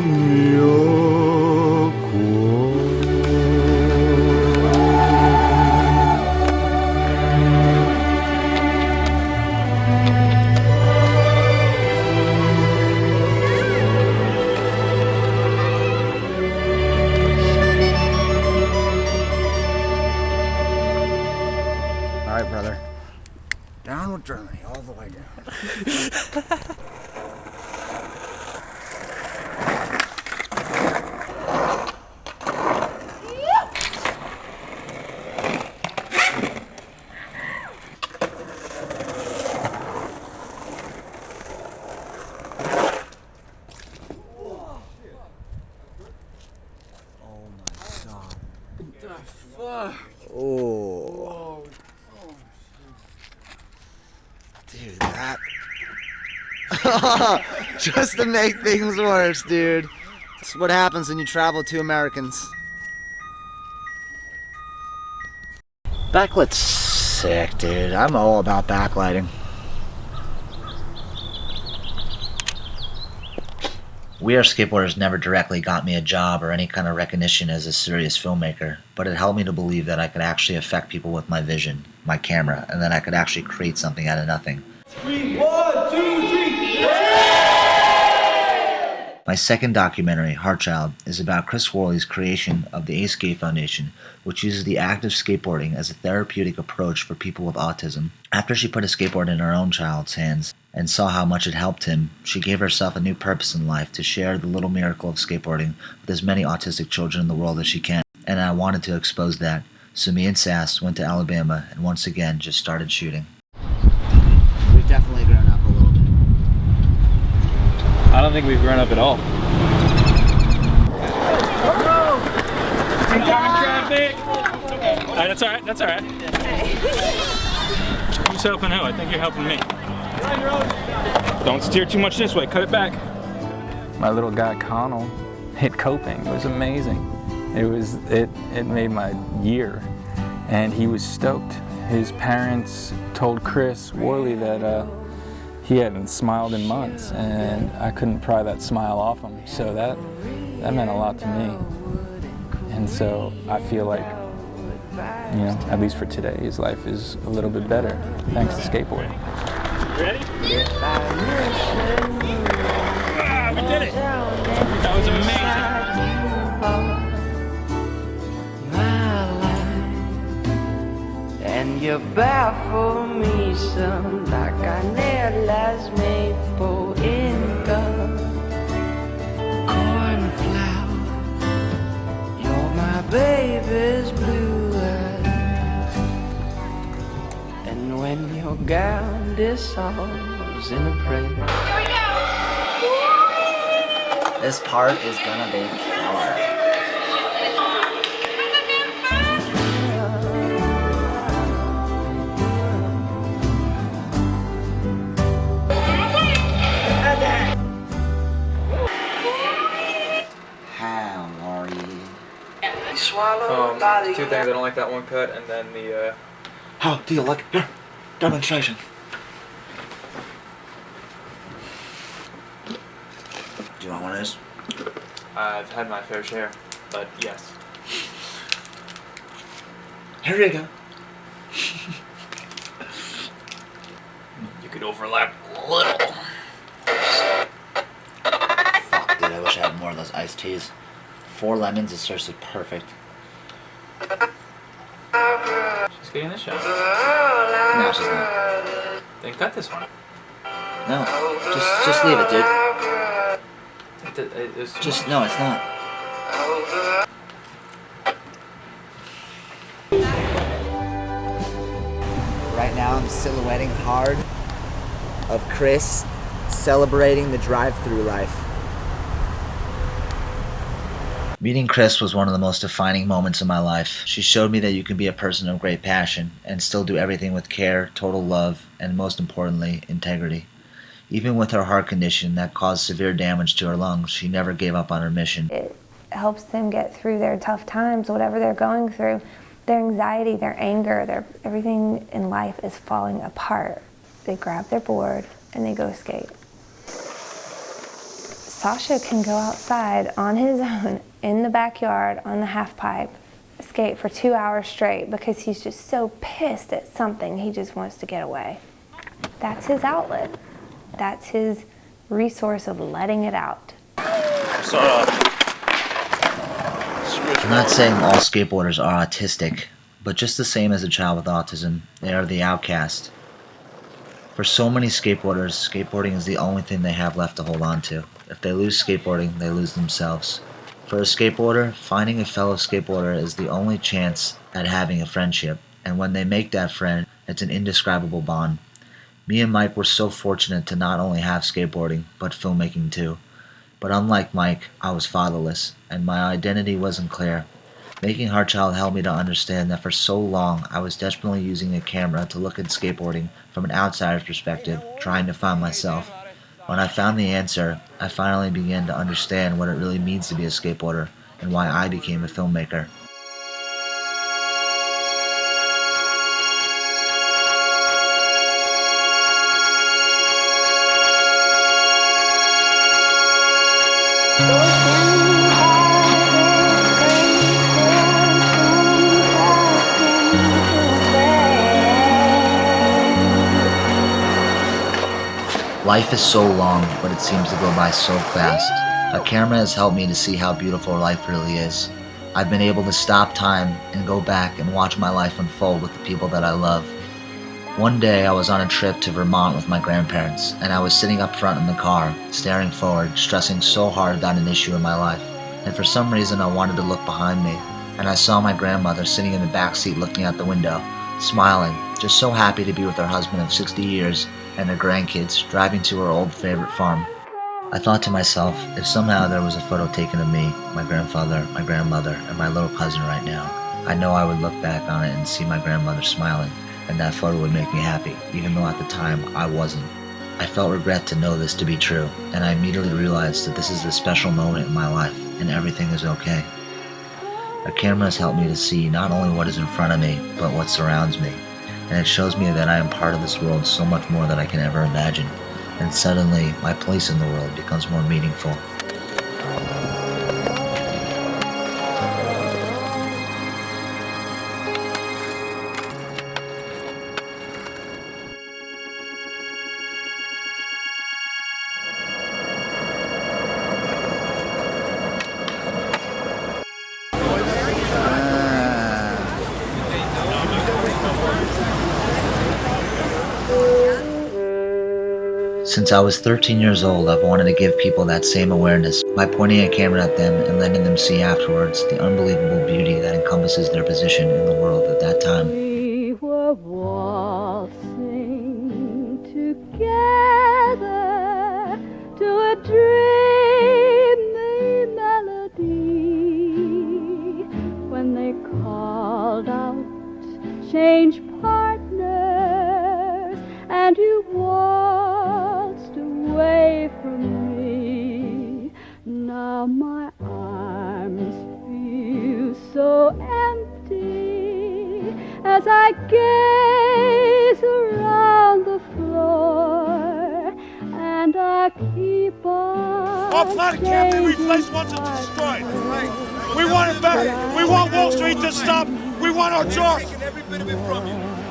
mio cuore. All right, brother. Down with Germany, all the way down. Oh. Dude, that. Just to make things worse, dude. This is what happens when you travel with two Americans. Backlight's sick, dude. I'm all about backlighting. We Are Skateboarders never directly got me a job or any kind of recognition as a serious filmmaker, but it helped me to believe that I could actually affect people with my vision, my camera, and that I could actually create something out of nothing. 3, 1, 2, 3. My second documentary, Heartchild, is about Chris Worley's creation of the A-Skate Foundation, which uses the act of skateboarding as a therapeutic approach for people with autism. After she put a skateboard in her own child's hands and saw how much it helped him, she gave herself a new purpose in life to share the little miracle of skateboarding with as many autistic children in the world as she can. And I wanted to expose that, so me and Sass went to Alabama and once again just started shooting. We've definitely grown up a little bit. I don't think we've grown up at all. Traffic. That's all right. That's all right. Who's helping who? I think you're helping me. Don't steer too much this way. Cut it back. My little guy Connell hit coping. It was amazing. It made my year, and he was stoked. His parents told Chris Worley that he hadn't smiled in months, and I couldn't pry that smile off him. So that meant a lot to me. And so I feel like, you know, at least for today, his life is a little bit better thanks to skateboarding. Ready? Ah, we did it! That was amazing. And you baffle me some like I never last made for income. Cornflower, you're my baby's blue eyes. And when your gown dissolves in a prayer. This part is gonna be killer. Two things. I don't like that one cut, and then the. How do you like your demonstration? Do you want one of those? I've had my fair share, but yes. Here you go. You could overlap a little. Fuck, dude, I wish I had more of those iced teas. 4 lemons is seriously perfect. She's getting this shot. No, she's not. Then cut this one. No, just leave it, dude. It's Just, no, it's not. now I'm silhouetting hard of Chris celebrating the drive-through life. Meeting Chris was one of the most defining moments of my life. She showed me that you can be a person of great passion and still do everything with care, total love, and most importantly, integrity. Even with her heart condition that caused severe damage to her lungs, she never gave up on her mission. It helps them get through their tough times, whatever they're going through. Their anxiety, their anger, everything in life is falling apart. They grab their board and they go skate. Sasha can go outside on his own in the backyard on the half pipe, skate for 2 hours straight because he's just so pissed at something, he just wants to get away. That's his outlet. That's his resource of letting it out. I'm not saying all skateboarders are autistic, but just the same as a child with autism, they are the outcast. For so many skateboarders, skateboarding is the only thing they have left to hold on to. If they lose skateboarding, they lose themselves. For a skateboarder, finding a fellow skateboarder is the only chance at having a friendship, and when they make that friend, it's an indescribable bond. Me and Mike were so fortunate to not only have skateboarding, but filmmaking too. But unlike Mike, I was fatherless, and my identity wasn't clear. Making Heartchild helped me to understand that for so long, I was desperately using a camera to look at skateboarding from an outsider's perspective, trying to find myself. When I found the answer, I finally began to understand what it really means to be a skateboarder, and why I became a filmmaker. Life is so long, but it seems to go by so fast. A camera has helped me to see how beautiful life really is. I've been able to stop time and go back and watch my life unfold with the people that I love. One day I was on a trip to Vermont with my grandparents, and I was sitting up front in the car, staring forward, stressing so hard about an issue in my life. And for some reason I wanted to look behind me, and I saw my grandmother sitting in the back seat looking out the window, smiling, just so happy to be with her husband of 60 years and her grandkids, driving to her old favorite farm. I thought to myself, if somehow there was a photo taken of me, my grandfather, my grandmother, and my little cousin right now, I know I would look back on it and see my grandmother smiling, and that photo would make me happy, even though at the time I wasn't. I felt regret to know this to be true, and I immediately realized that this is a special moment in my life, and everything is okay. A camera has helped me to see not only what is in front of me, but what surrounds me. And it shows me that I am part of this world so much more than I can ever imagine. And suddenly, my place in the world becomes more meaningful. Since I was 13 years old, I've wanted to give people that same awareness by pointing a camera at them and letting them see afterwards the unbelievable beauty that encompasses their position in the world at that time. We were waltzing together to a dreamy melody when they called out, change partners, and you waltzed away from me. Now my arms feel so empty as I gaze around the floor, and I keep on. Our planet can't be replaced once it's destroyed. We want it back. We want Wall Street to stop. We want our jobs.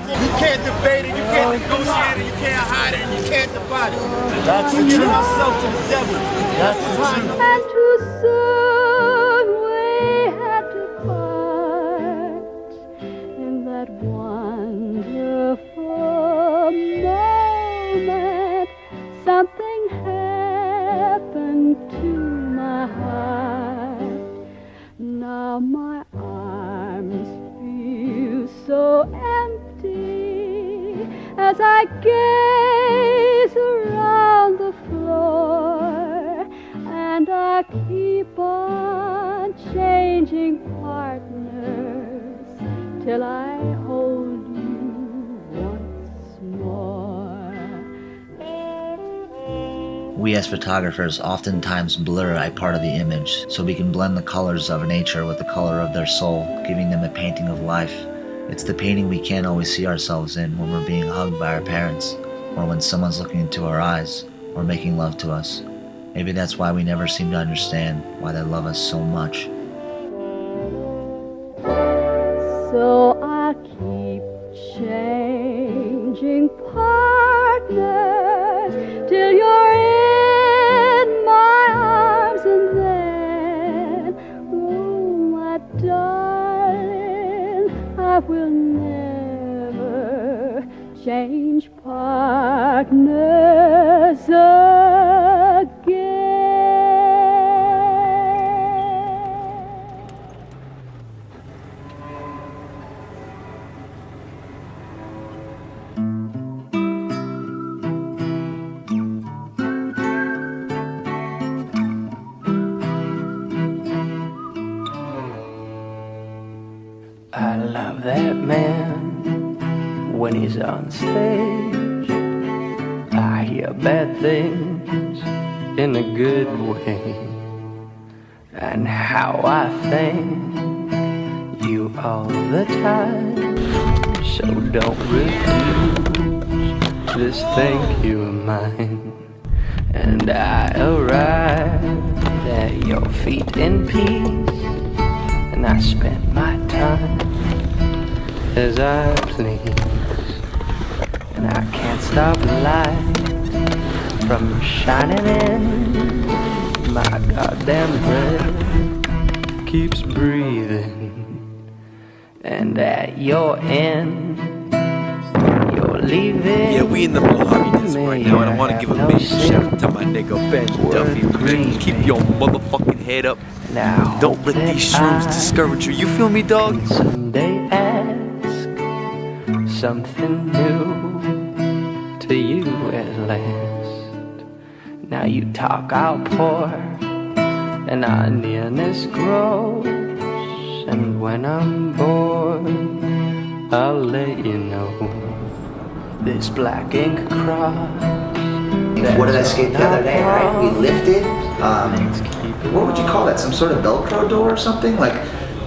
You can't debate it, you can't negotiate it, you can't hide it, you can't divide it. That's the We give truth. ourselves to the devil. That's the truth. And too soon we had to part in that wonderful moment. Something happened to my heart. Now my arms feel so empty as I gaze around the floor, and I keep on changing partners till I hold you once more. We as photographers oftentimes blur a part of the image so we can blend the colors of nature with the color of their soul, giving them a painting of life. It's the painting we can't always see ourselves in when we're being hugged by our parents, or when someone's looking into our eyes, or making love to us. Maybe that's why we never seem to understand why they love us so much. So I keep changing partners till you're in my arms, and then, oh my darling, I will never change partners again. I love that man when he's on stage. I hear bad things in a good way, and how I thank you all the time. So don't refuse this thank you of mine. And I arrived at your feet in peace, and I spent my time as I please. And I can't stop the light from shining in. My goddamn breath keeps breathing. And at your end, you're leaving. Yeah, we in the Mojave Desert right now, and I want to give a big shout out to my nigga Ben Duffy. Man, keep your motherfucking head up. Now don't let these shrooms discourage you. You feel me, dog? Someday ask something new to you at last. Now you talk, I'll pour, and our nearness grows. And when I'm bored, I'll let you know. This black ink cross. What did I skate the other day, right? We lifted, what would you call that? Some sort of Velcro door or something? Like,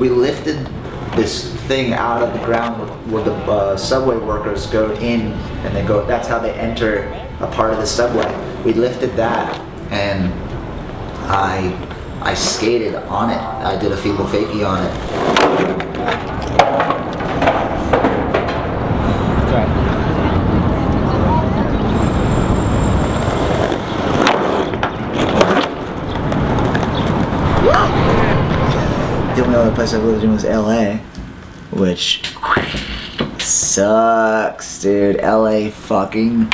we lifted this thing out of the ground where the subway workers go in, and they go, that's how they enter a part of the subway. We lifted that, and I skated on it. I did a feeble fakie on it. The only other place I've lived in was LA, which sucks, dude. LA fucking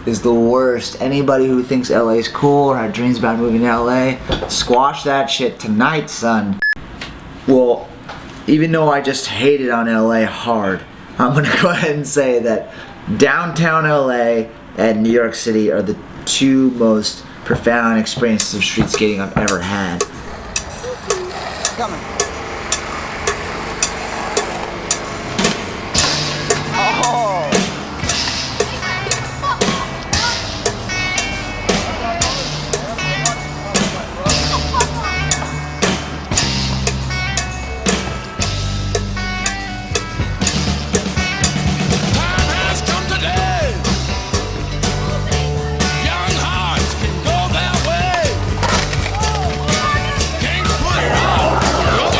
is the worst. Anybody who thinks LA is cool or had dreams about moving to LA, squash that shit tonight, son. Well, even though I just hated on LA hard, I'm gonna go ahead and say that downtown LA and New York City are the two most profound experiences of street skating I've ever had. Coming. Young hearts can go their way. Can't put it off.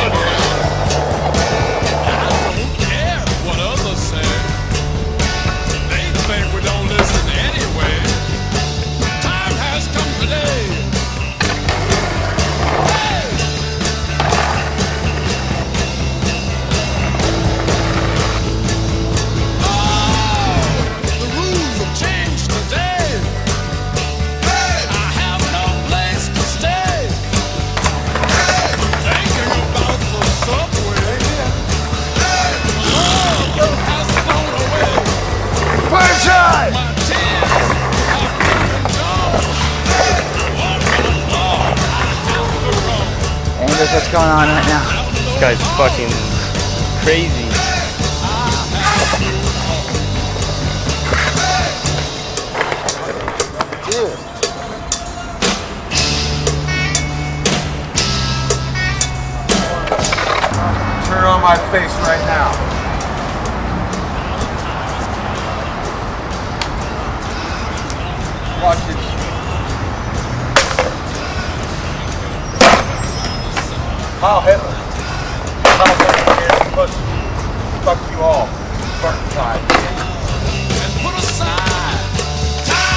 us what's going on right now. This guy's fucking crazy. Turn on my face right now. Watch it. Heil Hitler. Heil Hitler, pussy. Fuck you all. Fuck time. And put aside time.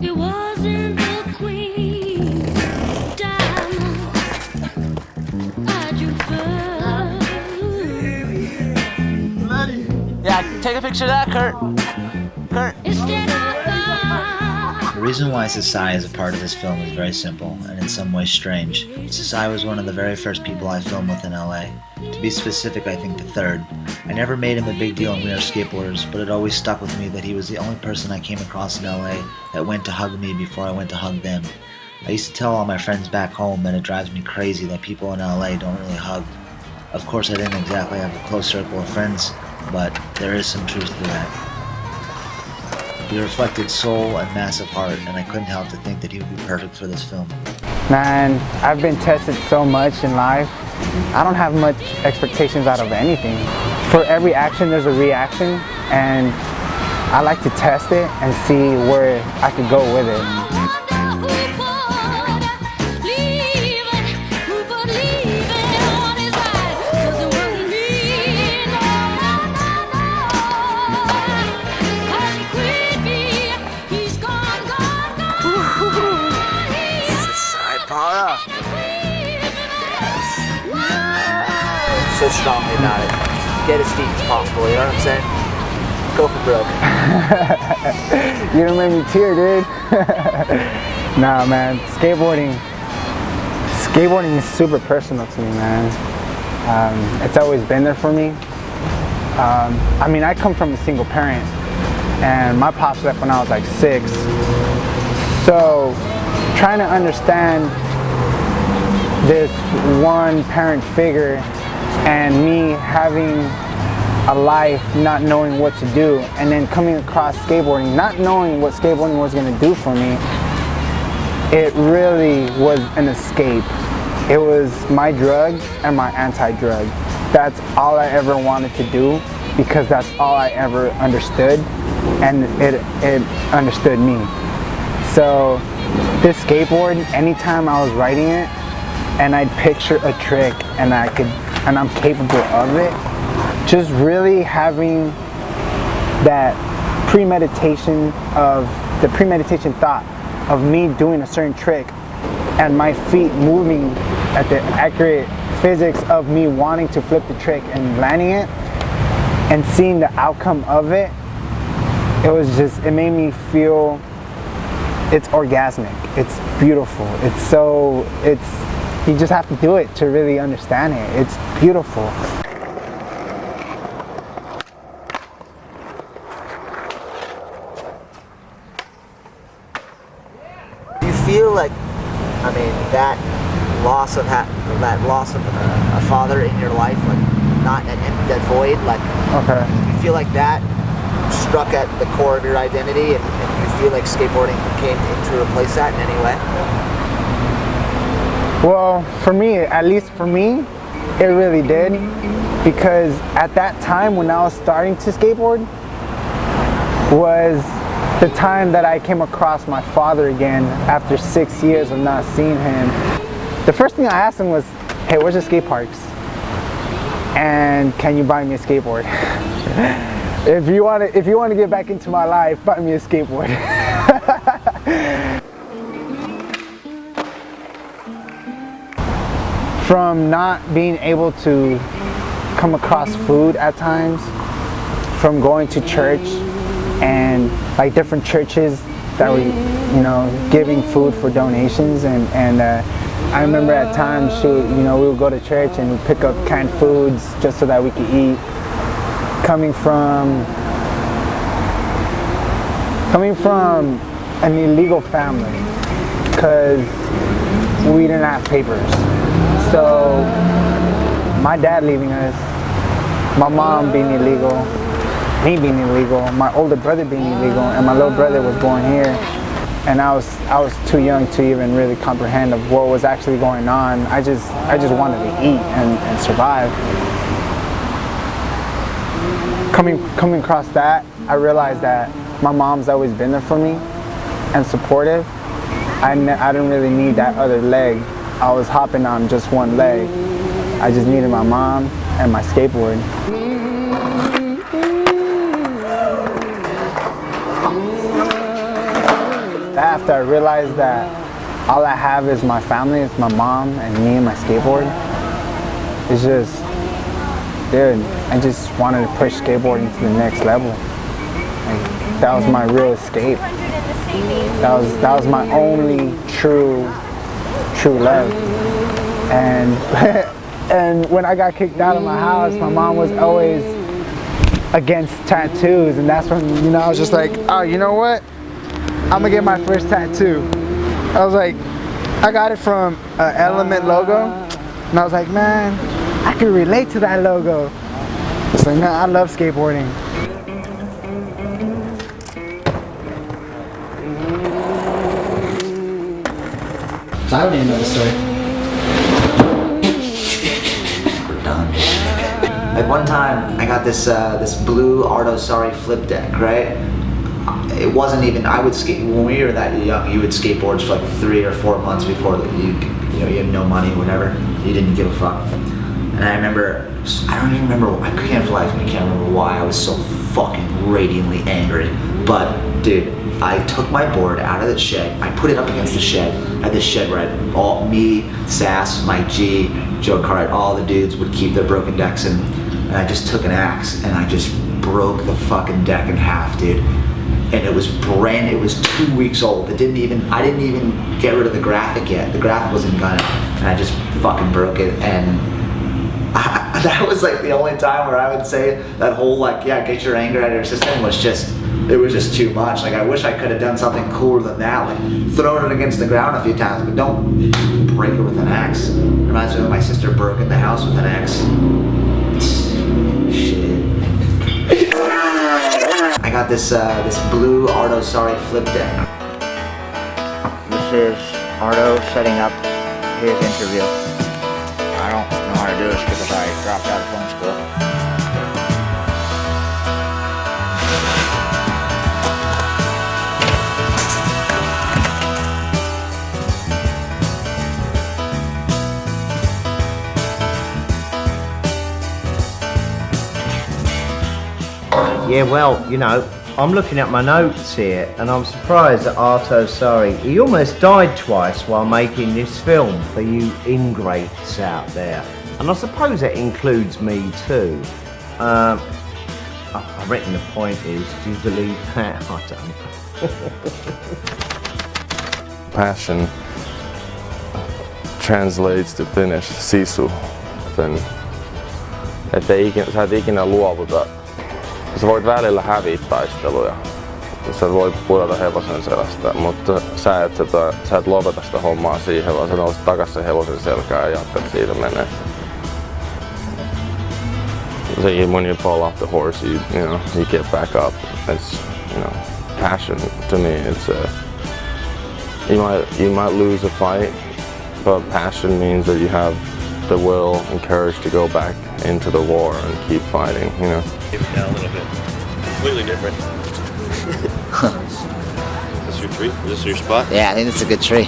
It wasn't the queen diamond I drew first. Yeah, take a picture of that, Kurt. Kurt. The reason why Sesai is a part of this film is very simple, and in some ways strange. Sesai was one of the very first people I filmed with in LA. To be specific, I think the third. I never made him a big deal in We Are Skateboarders, but it always stuck with me that he was the only person I came across in LA that went to hug me before I went to hug them. I used to tell all my friends back home that it drives me crazy that people in LA don't really hug. Of course, I didn't exactly have a close circle of friends, but there is some truth to that. He reflected soul and massive heart, and I couldn't help to think that he would be perfect for this film. Man, I've been tested so much in life. I don't have much expectations out of anything. For every action, there's a reaction, and I like to test it and see where I could go with it. Parra. So strongly about it. Get as deep as possible, you know what I'm saying? Go for broke. You don't make me tear, dude. Nah, man, skateboarding is super personal to me, man. It's always been there for me. I mean, I come from a single parent, and my pops left when I was like 6. So, trying to understand this one parent figure and me having a life not knowing what to do, and then coming across skateboarding, not knowing what skateboarding was going to do for me, it really was an escape. It was my drug and my anti-drug. That's all I ever wanted to do, because that's all I ever understood, and it understood me. So this skateboard, anytime I was riding it and I'd picture a trick and I'm capable of it, just really having that premeditation thought of me doing a certain trick and my feet moving at the accurate physics of me wanting to flip the trick and landing it and seeing the outcome of it, it made me feel, it's orgasmic, it's beautiful, you just have to do it to really understand it. It's beautiful. Do you feel like, I mean, that loss of a father in your life, like not that void, like, okay, you feel like that struck at the core of your identity, and you feel like skateboarding came in to replace that in any way? Well, for me, at least for me, it really did, because at that time when I was starting to skateboard was the time that I came across my father again after 6 years of not seeing him. The first thing I asked him was, hey, where's the skate parks? And can you buy me a skateboard? If you want to get back into my life, buy me a skateboard. From not being able to come across food at times, from going to church and like different churches that were, you know, giving food for donations, and I remember at times, we would go to church and we'd pick up canned foods just so that we could eat. Coming from an illegal family, because we didn't have papers. So my dad leaving us, my mom being illegal, me being illegal, my older brother being illegal, and my little brother was born here. And I was too young to even really comprehend of what was actually going on. I just wanted to eat and survive. Coming across that, I realized that my mom's always been there for me and supportive. I didn't really need that other leg. I was hopping on just one leg. I just needed my mom and my skateboard. After I realized that all I have is my family, it's my mom and me and my skateboard, it's just, dude, I just wanted to push skateboarding to the next level. And that was my real escape. That was my only true love. And and when I got kicked out of my house, my mom was always against tattoos, and that's when, I was just like, oh, you know what? I'm gonna get my first tattoo. I was like, I got it from an Element logo, and I was like, man, I can relate to that logo. It's like, man, I love skateboarding. So I don't even know the story. We're done. Like one time, I got this blue Arto Saari flip deck, right? It wasn't even, I would skate, when we were that young, you would skateboard for like 3 or 4 months before you had no money, whatever. You didn't give a fuck. And I remember, I don't even remember, I can't for life, I can't remember why I was so fucking radiantly angry. But dude, I took my board out of the shed, I put it up against the shed. I had this shed where me, Sass, Mike G, Joe Cart, all the dudes would keep their broken decks in. And I just took an axe and I just broke the fucking deck in half, dude. And it was it was 2 weeks old. I didn't even get rid of the graphic yet. The graphic wasn't gone, and I just fucking broke it. And that was like the only time where I would say that whole like, yeah, get your anger out of your system was just, it was just too much. Like I wish I could have done something cooler than that, like throwing it against the ground a few times, but don't break it with an axe. Reminds me of my sister broke in the house with an axe. I got this blue Arto Saari flip deck. This is Arto setting up his interview. I don't know how to do this because I dropped out of film school. Yeah, well, I'm looking at my notes here and I'm surprised that Arto Saari, he almost died twice while making this film for you ingrates out there. And I suppose it includes me too. I've written the point is, do you believe that? I don't know. Passion translates to Finnish sisu, sä et ikinä luovuta. Sä voit välillä häviä taisteluja, sä voit pudota hevosen selästä, mutta sä et lopeta sitä hommaa siihen, vaan sä nouset takas sen hevosen selkään ja jatkat siitä menee. So when you fall off the horse, you get back up. It's passion to me. It's you might lose a fight, but passion means that you have the will and courage to go back into the war and keep fighting. Give it down a little bit. Completely different. Is this your tree? Is this your spot? Yeah, I think it's a good tree.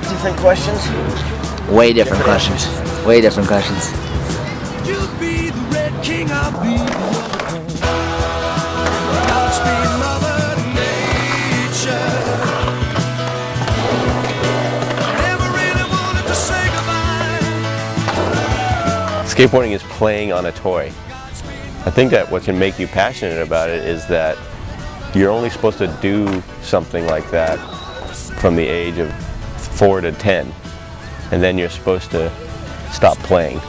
Different questions? Way different questions. Way different questions. You be the red king, I'll be Godspeed, Mother Nature. Never really wanted to say goodbye. Skateboarding is playing on a toy. I think that what can make you passionate about it is that you're only supposed to do something like that from the age of 4 to 10, and then you're supposed to stop playing,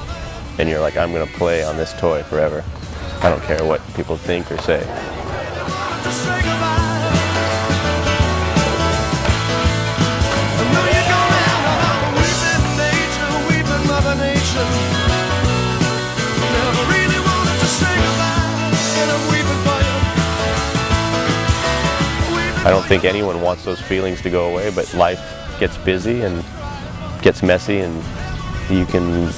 and you're like, I'm going to play on this toy forever. I don't care what people think or say. I don't think anyone wants those feelings to go away, but life gets busy and gets messy, and you can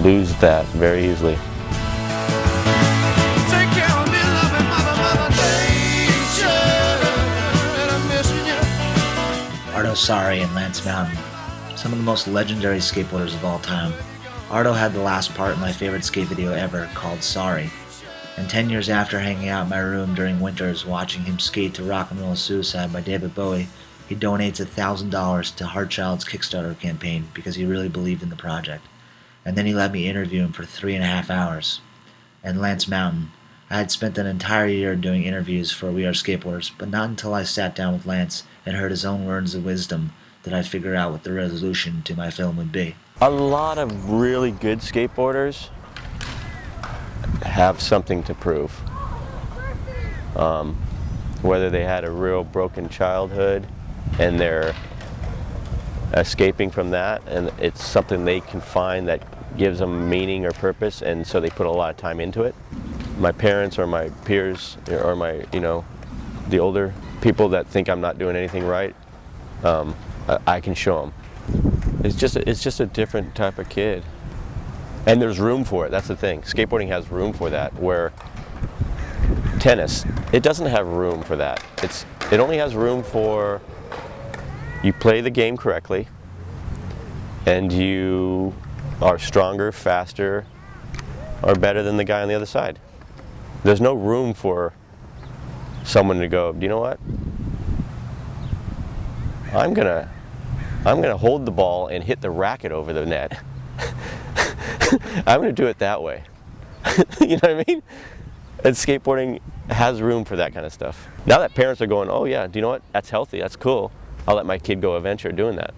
lose that very easily. Arto, Saari, and Lance Mountain, some of the most legendary skateboarders of all time. Arto had the last part in my favorite skate video ever, called Saari. And 10 years after hanging out in my room during winters watching him skate to Rock and Roll Suicide by David Bowie, he donates $1,000 to Heartchild's Kickstarter campaign because he really believed in the project. And then he let me interview him for 3.5 hours. And Lance Mountain. I had spent an entire year doing interviews for We Are Skateboarders, but not until I sat down with Lance and heard his own words of wisdom did I figure out what the resolution to my film would be. A lot of really good skateboarders have something to prove. Whether they had a real broken childhood and they're escaping from that, and it's something they can find that gives them meaning or purpose, and so they put a lot of time into it. My parents or my peers or my, the older people that think I'm not doing anything right, I can show them. It's just a different type of kid. And there's room for it, that's the thing. Skateboarding has room for that, where tennis, it doesn't have room for that. It only has room for you play the game correctly, and you are stronger, faster, or better than the guy on the other side. There's no room for someone to go, do you know what? I'm gonna hold the ball and hit the racket over the net. I'm going to do it that way. You know what I mean? And skateboarding has room for that kind of stuff. Now that parents are going, oh yeah, do you know what? That's healthy, that's cool. I'll let my kid go adventure doing that.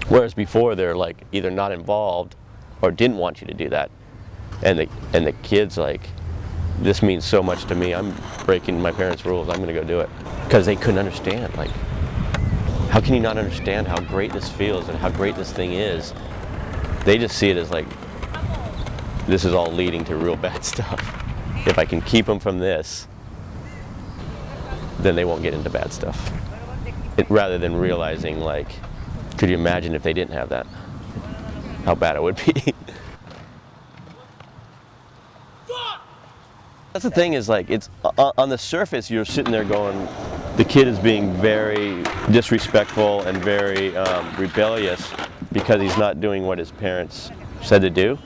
Whereas before they're like either not involved or didn't want you to do that. And the kid's like, this means so much to me, I'm breaking my parents' rules, I'm going to go do it. Because they couldn't understand, like, how can you not understand how great this feels and how great this thing is? They just see it as like, this is all leading to real bad stuff. If I can keep them from this, then they won't get into bad stuff. Rather than realizing, like, could you imagine if they didn't have that? How bad it would be. That's the thing, is like, it's on the surface you're sitting there going, the kid is being very disrespectful and very rebellious because he's not doing what his parents said to do.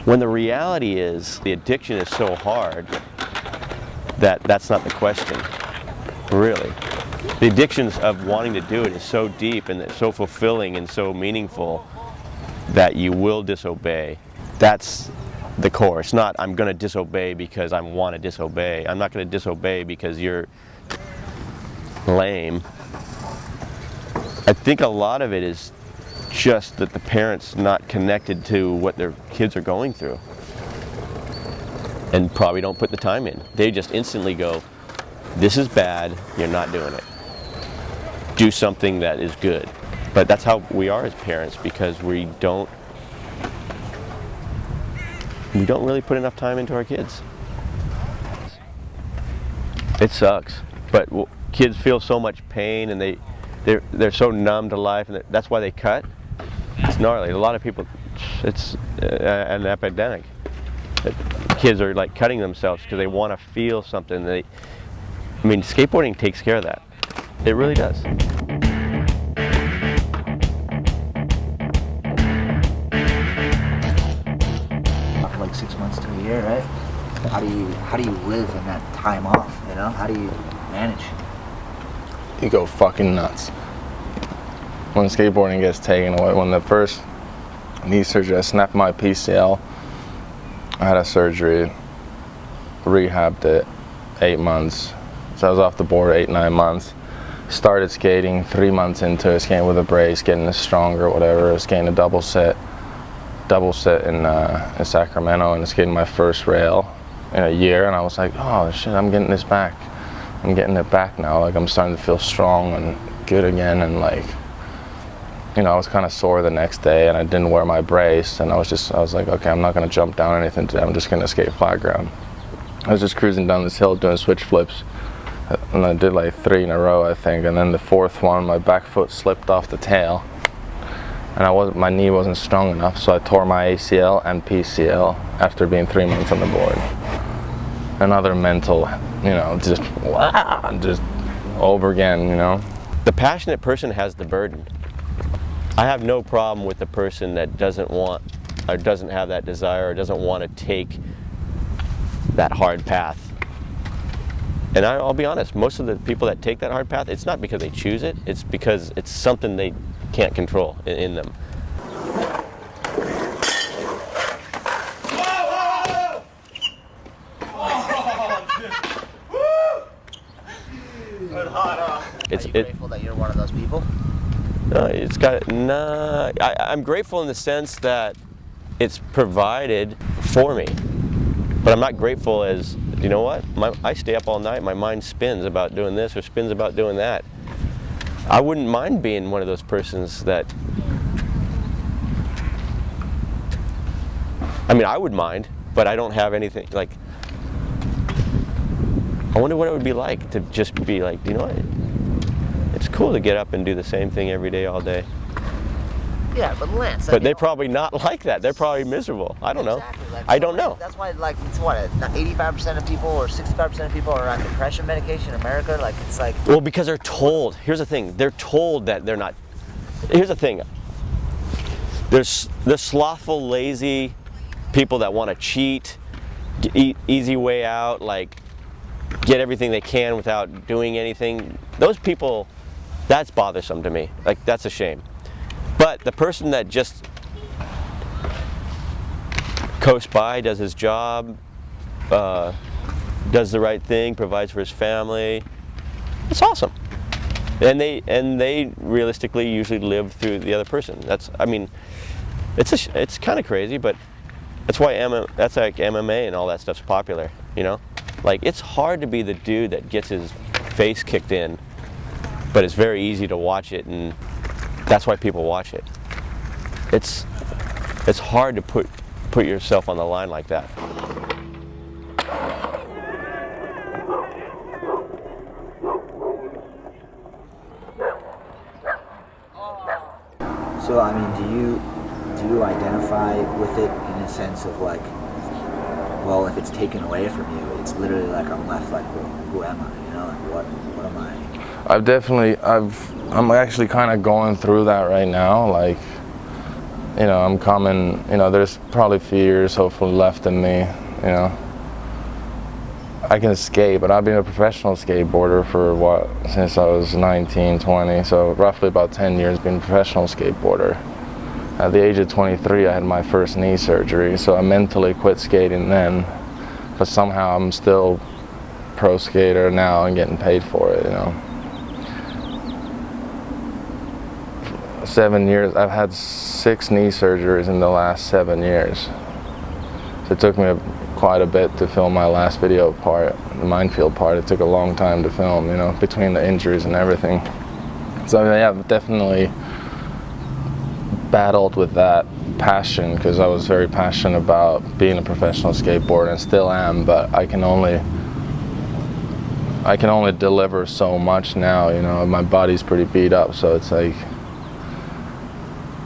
When the reality is, the addiction is so hard that that's not the question, really. The addictions of wanting to do it is so deep and it's so fulfilling and so meaningful that you will disobey. That's the core. It's not, I'm going to disobey because I want to disobey. I'm not going to disobey because you're lame. I think a lot of it is just that the parents not connected to what their kids are going through and probably don't put the time in. They just instantly go, this is bad, you're not doing it. Do something that is good. But that's how we are as parents, because we don't really put enough time into our kids. It sucks, but kids feel so much pain and they're so numb to life, and that's why they cut. It's gnarly. A lot of people, it's an epidemic. Kids are like cutting themselves because they want to feel something. I mean, skateboarding takes care of that. It really does. here, right? How do you live in that time off? You know, how do you manage? You go fucking nuts. When skateboarding gets taken away, when the first knee surgery, I snapped my PCL. I had a surgery, rehabbed it, 8 months. So I was off the board 8-9 months. Started skating 3 months into it, skating with a brace, getting stronger, whatever. I was skating a double set in Sacramento, and skating my first rail in a year, and I was like, oh shit, I'm getting this back. I'm getting it back now. Like, I'm starting to feel strong and good again, and like, you know, I was kind of sore the next day, and I didn't wear my brace, and I was like, okay, I'm not gonna jump down or anything today. I'm just gonna skate flat ground. I was just cruising down this hill doing switch flips, and I did like 3 in a row, I think, and then the 4th one, my back foot slipped off the tail, and my knee wasn't strong enough, so I tore my ACL and PCL after being 3 months on the board. Another mental, you know, just over again, you know. The passionate person has the burden. I have no problem with the person that doesn't want, or doesn't have that desire, or doesn't want to take that hard path. And I'll be honest, most of the people that take that hard path, it's not because they choose it, it's because it's something they can't control in them. Are you grateful that you're one of those people? I'm grateful in the sense that it's provided for me, but I'm not grateful as, you know what, I stay up all night, my mind spins about doing this or spins about doing that. I wouldn't mind being one of those persons that, I mean, I would mind, but I don't have anything, like, I wonder what it would be like to just be like, you know what, it's cool to get up and do the same thing every day, all day. Yeah, but Lance. But they're probably not like that. They're probably miserable. I don't know. Like, I don't know. That's why, like, it's what, 85% of people or 65% of people are on depression medication in America. Like, it's like. Well, because they're told. Here's the thing. They're told that they're not. Here's the thing. There's the slothful, lazy people that want to cheat, easy way out, like get everything they can without doing anything. Those people, that's bothersome to me. Like, that's a shame. But the person that just coasts by, does his job, does the right thing, provides for his family, it's awesome. And they realistically usually live through the other person. That's, I mean, it's kind of crazy, but that's why that's like MMA and all that stuff's popular, you know? Like, it's hard to be the dude that gets his face kicked in, but it's very easy to watch it, and that's why people watch it. It's hard to put yourself on the line like that. So, I mean, do you identify with it in a sense of like, well, if it's taken away from you, it's literally like I'm left like, well, who am I? You know, like what am I? I'm actually kind of going through that right now. Like, you know, I'm coming, you know, there's probably a few years hopefully left in me, you know. I can skate, but I've been a professional skateboarder for since I was 19, 20, so roughly about 10 years being a professional skateboarder. At the age of 23, I had my first knee surgery, so I mentally quit skating then, but somehow I'm still pro skater now and getting paid for it, you know. 7 years, I've had 6 knee surgeries in the last 7 years. So it took me quite a bit to film my last video part, the minefield part. It took a long time to film, you know, between the injuries and everything. So yeah, I've definitely battled with that passion, because I was very passionate about being a professional skateboarder and still am, but I can only deliver so much now, you know. My body's pretty beat up, so it's like,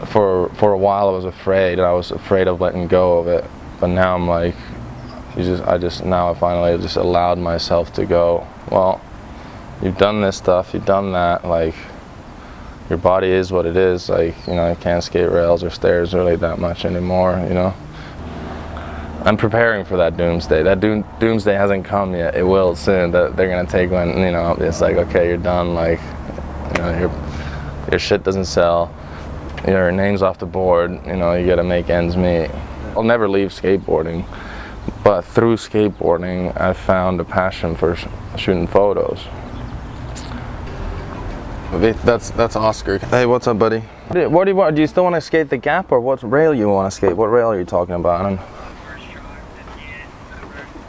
for a while I was afraid of letting go of it, but now I'm like, now I finally just allowed myself to go, well, you've done this stuff, you've done that, like, your body is what it is, like, you know, I can't skate rails or stairs really that much anymore, you know. I'm preparing for that doomsday. That doomsday hasn't come yet. It will soon. That they're gonna take when, you know, it's like, okay, you're done. Like, you know, your shit doesn't sell. Your name's off the board. You know, you gotta make ends meet. I'll never leave skateboarding, but through skateboarding, I found a passion for shooting photos. That's Oscar. Hey, what's up, buddy? What do you want? Do you still want to skate the gap, or what rail you want to skate? What rail are you talking about?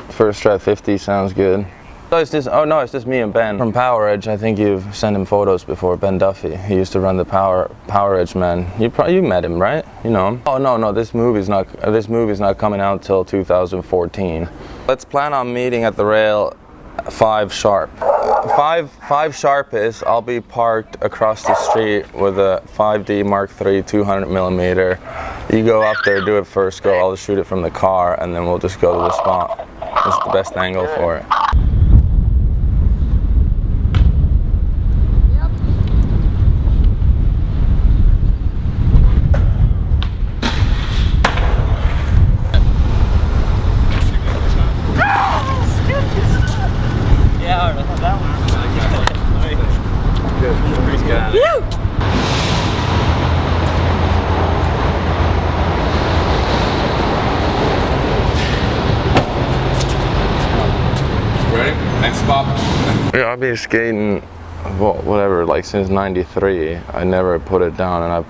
First try 50 sounds good. Oh, it's just me and Ben from Power Edge. I think you've sent him photos before. Ben Duffy. He used to run the Power Edge, man. You met him, right? You know him. Oh no, this movie's not coming out till 2014. Let's plan on meeting at the rail 5 sharp. 5 sharp is I'll be parked across the street with a 5D Mark III 200mm. You go up there, do it first go. I'll just shoot it from the car, and then we'll just go to the spot. That's the best angle for it. Yeah, that one. Pretty good. Ready? Next spot. Yeah, I've been skating, well, whatever, like since '93. I never put it down, and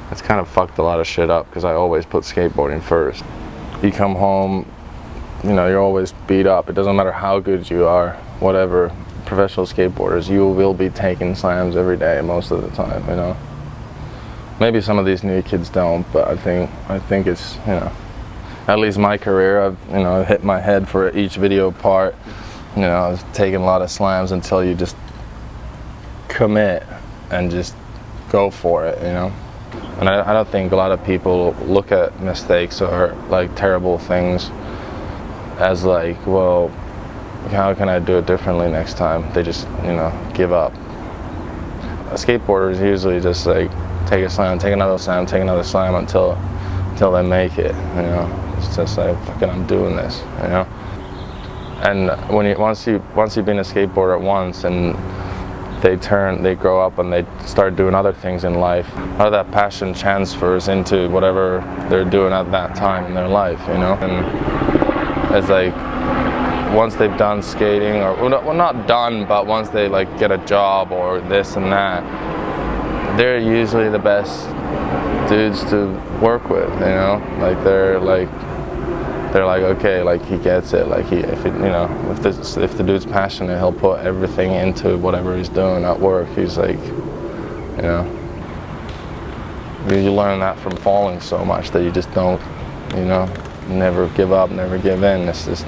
it's kind of fucked a lot of shit up because I always put skateboarding first. You come home, you know, you're always beat up. It doesn't matter how good you are, whatever. Professional skateboarders, you will be taking slams every day most of the time, you know. Maybe some of these new kids don't, but I think it's, you know, at least my career, I've, you know, hit my head for each video part. You know, I was taking a lot of slams until you just commit and just go for it, you know. And I don't think a lot of people look at mistakes or like terrible things as like, well, how can I do it differently next time? They just, you know, give up. A skateboarder is usually just like take a slam, take another slam, take another slam until they make it, you know. It's just like, fucking, I'm doing this, you know. And once you've been a skateboarder once and they grow up and they start doing other things in life, how that passion transfers into whatever they're doing at that time in their life, you know. And it's like, once they've done skating, or well, not done, but once they like get a job or this and that, they're usually the best dudes to work with, you know. Like they're like, okay, like he gets it. Like if the dude's passionate, he'll put everything into whatever he's doing at work. He's like, you know, you learn that from falling so much that you just don't, you know, never give up, never give in. It's just,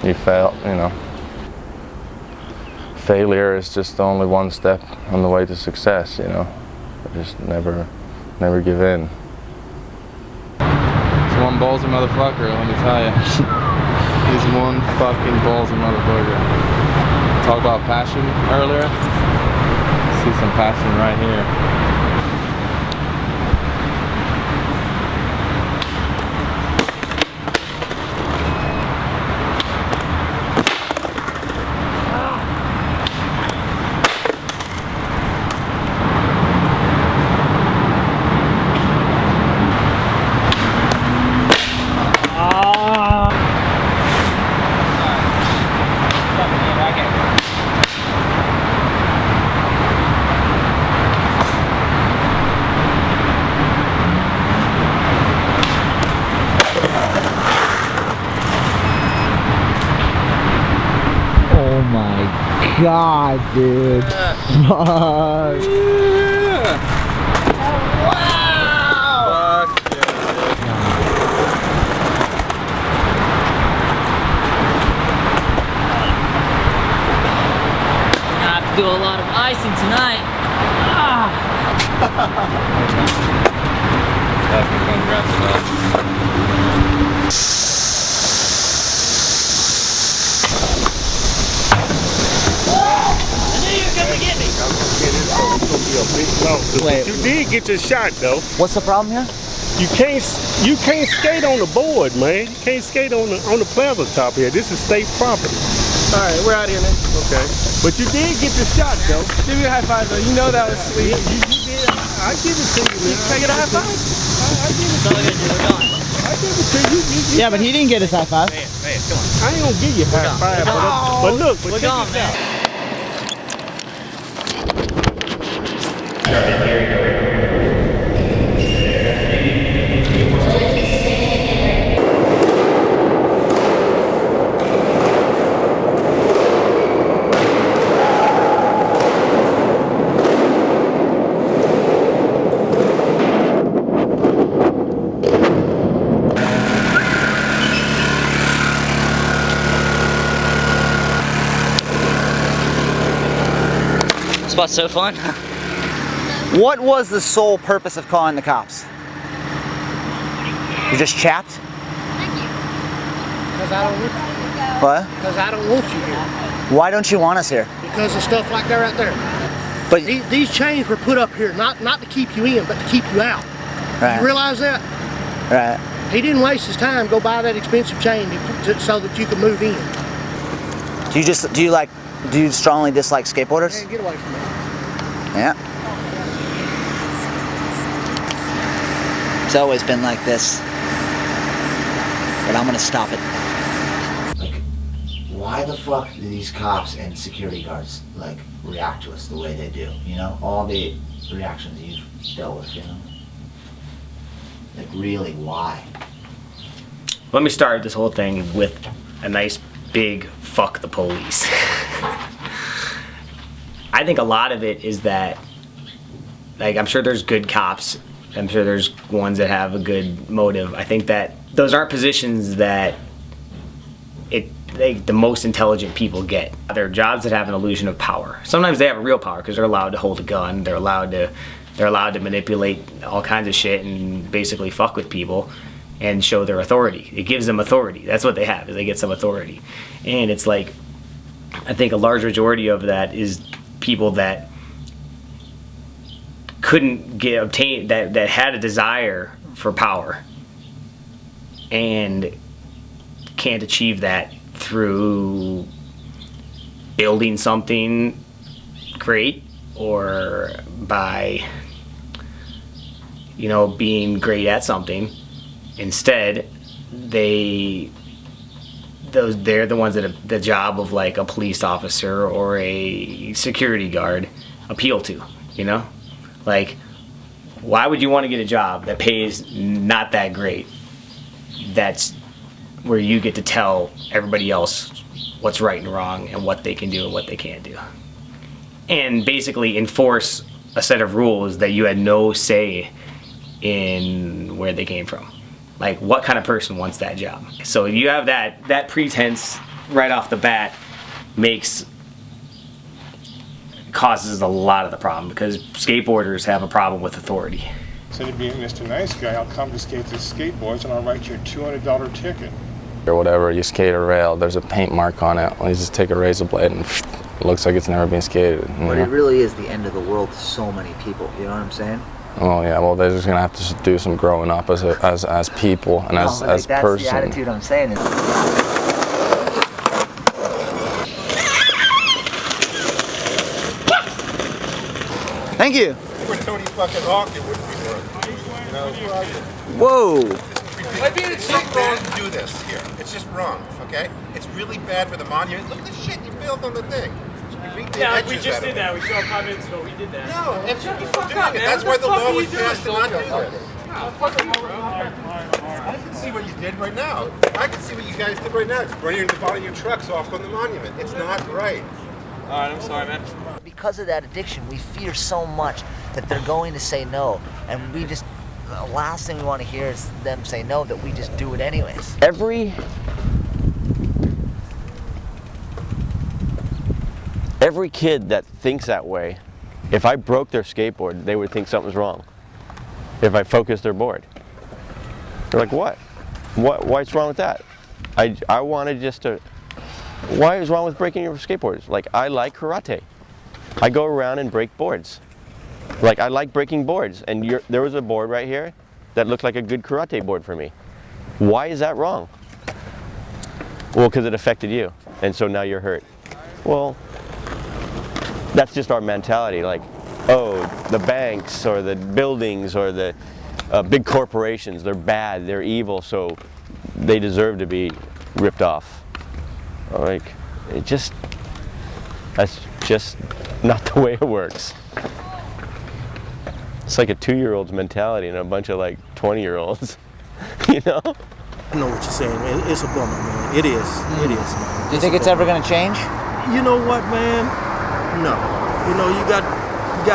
you fail, you know. Failure is just only one step on the way to success, you know. Just never give in. He's one ballsy motherfucker, let me tell you. He's one fucking ballsy motherfucker. Talk about passion earlier. See some passion right here. God, dude. Fuck. Wow! Fuck yeah. I have to do a lot of icing tonight. Wait. You did get your shot though. What's the problem here? You can't skate on the board, man. You can't skate on the plaza top here. This is state property. All right, we're out of here, man. Okay. But you did get the shot, though. Give me a high five, though. You know that was sweet. You did. I give it to you, man. Can I get a high five? I give it to you. I give it to you. Yeah, but he didn't get his high five. I ain't gonna give you a high five, but look, check this out. Spot's so fun. What was the sole purpose of calling the cops? You're just chapped? Because I don't want you. What? Because I don't want you here. Why don't you want us here? Because of stuff like that right there. But these chains were put up here not to keep you in, but to keep you out. Right. You realize that? Right. He didn't waste his time go buy that expensive chain so that you could move in. Do you strongly dislike skateboarders? Man, get away from me. Yeah. It's always been like this. But I'm gonna stop it. Like, why the fuck do these cops and security guards, like, react to us the way they do? You know? All the reactions you've dealt with, you know? Like, really, why? Let me start this whole thing with a nice big fuck the police. I think a lot of it is that, like, I'm sure there's good cops. I'm sure there's ones that have a good motive. I think that those aren't positions that the most intelligent people get. They're jobs that have an illusion of power. Sometimes they have a real power because they're allowed to hold a gun. They're allowed to manipulate all kinds of shit and basically fuck with people and show their authority. It gives them authority. That's what they have, is they get some authority. And it's like, I think a large majority of that is people that couldn't obtain that had a desire for power and can't achieve that through building something great or by, you know, being great at something. Instead, they're the ones that the job of like a police officer or a security guard appeal to, you know? Like, why would you want to get a job that pays not that great? That's where you get to tell everybody else what's right and wrong and what they can do and what they can't do. And basically enforce a set of rules that you had no say in where they came from. Like, what kind of person wants that job? So you have that pretense right off the bat causes a lot of the problem, because skateboarders have a problem with authority. Instead of being Mr. Nice Guy, I'll come to skate this skateboards and I'll write you a $200 ticket. Or whatever, you skate a rail, there's a paint mark on it. You just take a razor blade and it looks like it's never been skated. But it really is the end of the world to so many people, you know what I'm saying? Oh yeah, well they're just gonna have to do some growing up as people and as that's person. The attitude I'm saying is. Thank you. If you were Tony fucking Hawk, it wouldn't be working. You know, Whoa. It's not wrong to do this here. It's just wrong, okay? It's really bad for the monument. Look at the shit you built on the thing. Yeah, we just did that. We showed 5 minutes ago. We did that. No, it's shut the people fuck doing up, it. man. That's What why the fuck law are was you doing? passed to not do this. No, fuck you, bro. I can see what you did right now. I can see what you guys did right now. It's burning the bottom of your trucks off on the monument. It's not right. All right, I'm sorry, man. Because of that addiction, we fear so much that they're going to say no, and we just, the last thing we want to hear is them say no, that we just do it anyways. Every kid that thinks that way, if I broke their skateboard, they would think something's wrong. If I focused their board. They're like, what? What's wrong with that? I wanted just to, why is wrong with breaking your skateboards? Like, I like karate. I go around and break boards. Like, I like breaking boards. And there was a board right here that looked like a good karate board for me. Why is that wrong? Well, because it affected you, and so now you're hurt. Well, that's just our mentality, like, oh, the banks or the buildings or the big corporations, they're bad, they're evil, so they deserve to be ripped off. Like, that's just not the way it works. It's like a 2-year-old's mentality and a bunch of like 20-year-olds, you know? I know what you're saying, man. It's a bummer, man. It is. It is, man. Do you think it's ever gonna change? You know what, man? No. You know, you got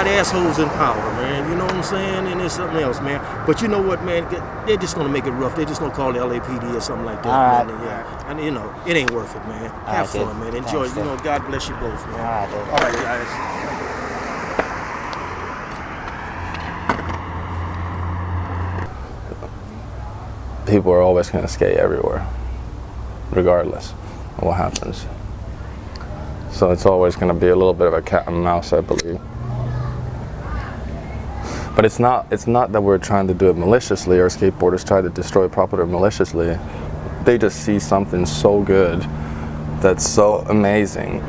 assholes in power, man. You know what I'm saying? And it's something else, man. But you know what, man? They're just gonna make it rough. They're just gonna call the LAPD or something like that. All right. Man. Yeah. And you know, it ain't worth it, man. Have right, fun, dude. man. Enjoy. Thanks, you know, dude. God bless you both, man. All right, dude. All right, guys. People are always going to skate everywhere, regardless of what happens. So it's always going to be a little bit of a cat and mouse, I believe. But it's not that we're trying to do it maliciously, or skateboarders try to destroy property maliciously. They just see something so good, that's so amazing,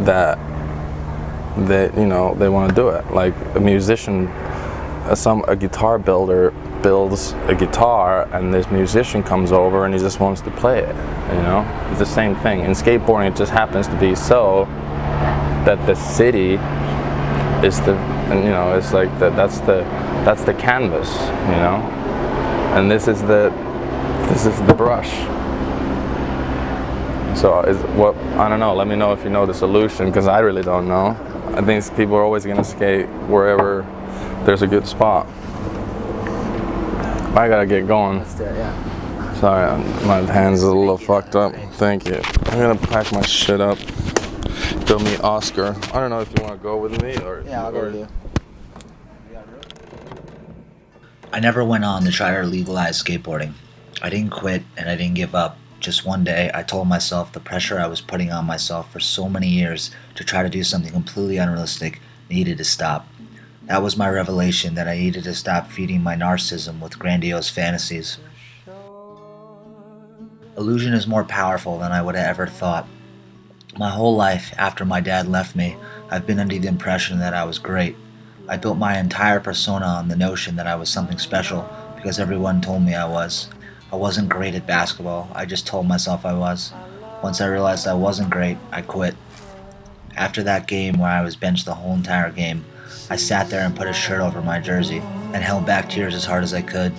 that they want to do it. Like a musician, a guitar builder builds a guitar, and this musician comes over and he just wants to play it, you know? It's the same thing. In skateboarding, it just happens to be so that the city is it's like that's the canvas, you know? And this is the brush. So I don't know, let me know if you know the solution, because I really don't know. I think people are always gonna skate wherever there's a good spot. I gotta get going. Let's do it, yeah. Sorry, my hands are a little fucked up. Thank you. I'm gonna pack my shit up. Go meet Oscar. I don't know if you want to go with me or. Yeah, I'll go with you. I never went on to try to legalize skateboarding. I didn't quit and I didn't give up. Just one day, I told myself the pressure I was putting on myself for so many years to try to do something completely unrealistic needed to stop. That was my revelation, that I needed to stop feeding my narcissism with grandiose fantasies. Illusion is more powerful than I would have ever thought. My whole life, after my dad left me, I've been under the impression that I was great. I built my entire persona on the notion that I was something special because everyone told me I was. I wasn't great at basketball, I just told myself I was. Once I realized I wasn't great, I quit. After that game where I was benched the whole entire game, I sat there and put a shirt over my jersey and held back tears as hard as I could.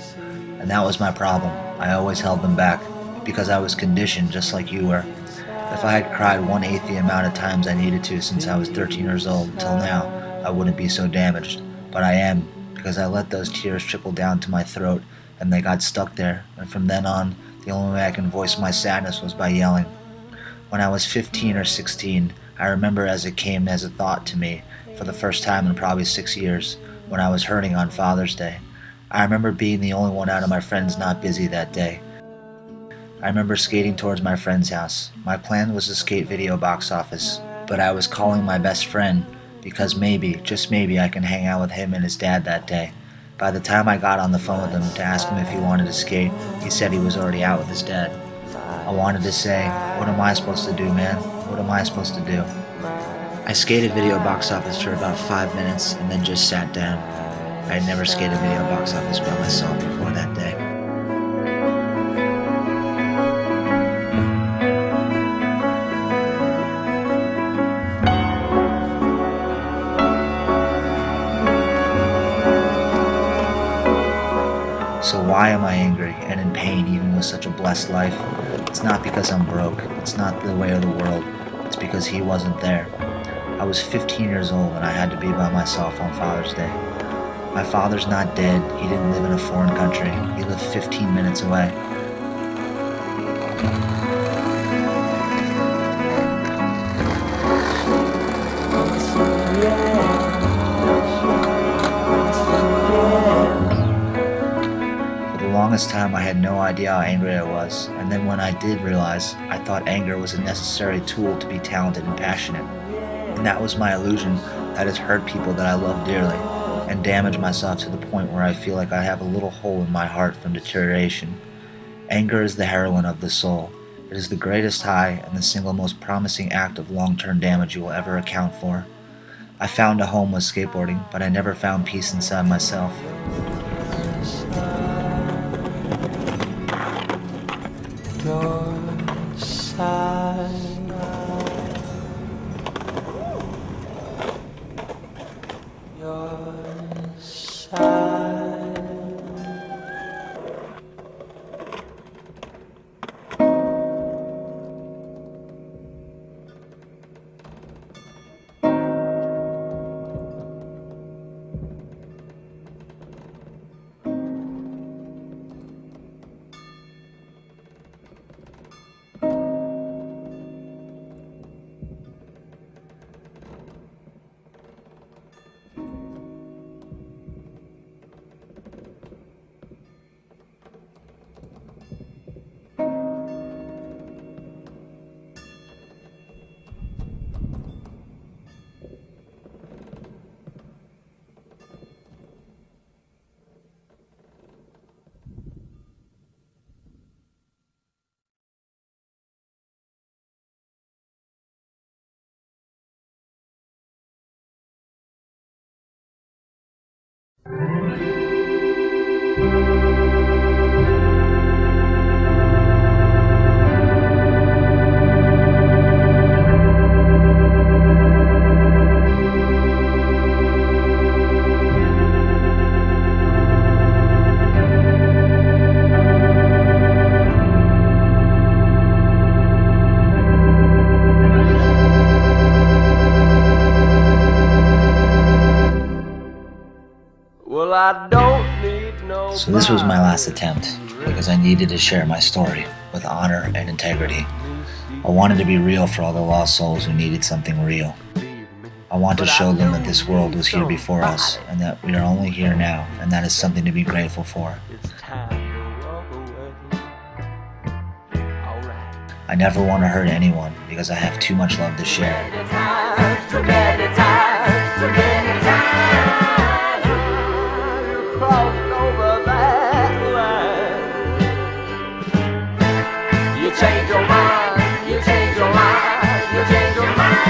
And that was my problem. I always held them back because I was conditioned just like you were. If I had cried 1/8 the amount of times I needed to since I was 13 years old till now, I wouldn't be so damaged. But I am, because I let those tears trickle down to my throat and they got stuck there. And from then on, the only way I can voice my sadness was by yelling. When I was 15 or 16, I remember as it came as a thought to me for the first time in probably 6 years, when I was hurting on Father's Day. I remember being the only one out of my friends not busy that day. I remember skating towards my friend's house. My plan was to skate video box office, but I was calling my best friend because maybe, just maybe, I can hang out with him and his dad that day. By the time I got on the phone with him to ask him if he wanted to skate, he said he was already out with his dad. I wanted to say, what am I supposed to do, man? What am I supposed to do? I skated video box office for about 5 minutes and then just sat down. I had never skated video box office by myself before that day. So why am I angry and in pain even with such a blessed life? It's not because I'm broke. It's not the way of the world. It's because he wasn't there. I was 15 years old and I had to be by myself on Father's Day. My father's not dead. He didn't live in a foreign country. He lived 15 minutes away. For the longest time I had no idea how angry I was, and then when I did realize, I thought anger was a necessary tool to be talented and passionate. And that was my illusion that has hurt people that I love dearly. And and damage myself to the point where I feel like I have a little hole in my heart from deterioration. Anger is the heroin of the soul. It is the greatest high and the single most promising act of long-term damage you will ever account for. I found a home with skateboarding, but I never found peace inside myself. Your side. Your side. So this was my last attempt, because I needed to share my story with honor and integrity. I wanted to be real for all the lost souls who needed something real. I want to show them that this world was here before us, and that we are only here now, and that is something to be grateful for. I never want to hurt anyone, because I have too much love to share. Change your mind, you change your mind, you change your mind.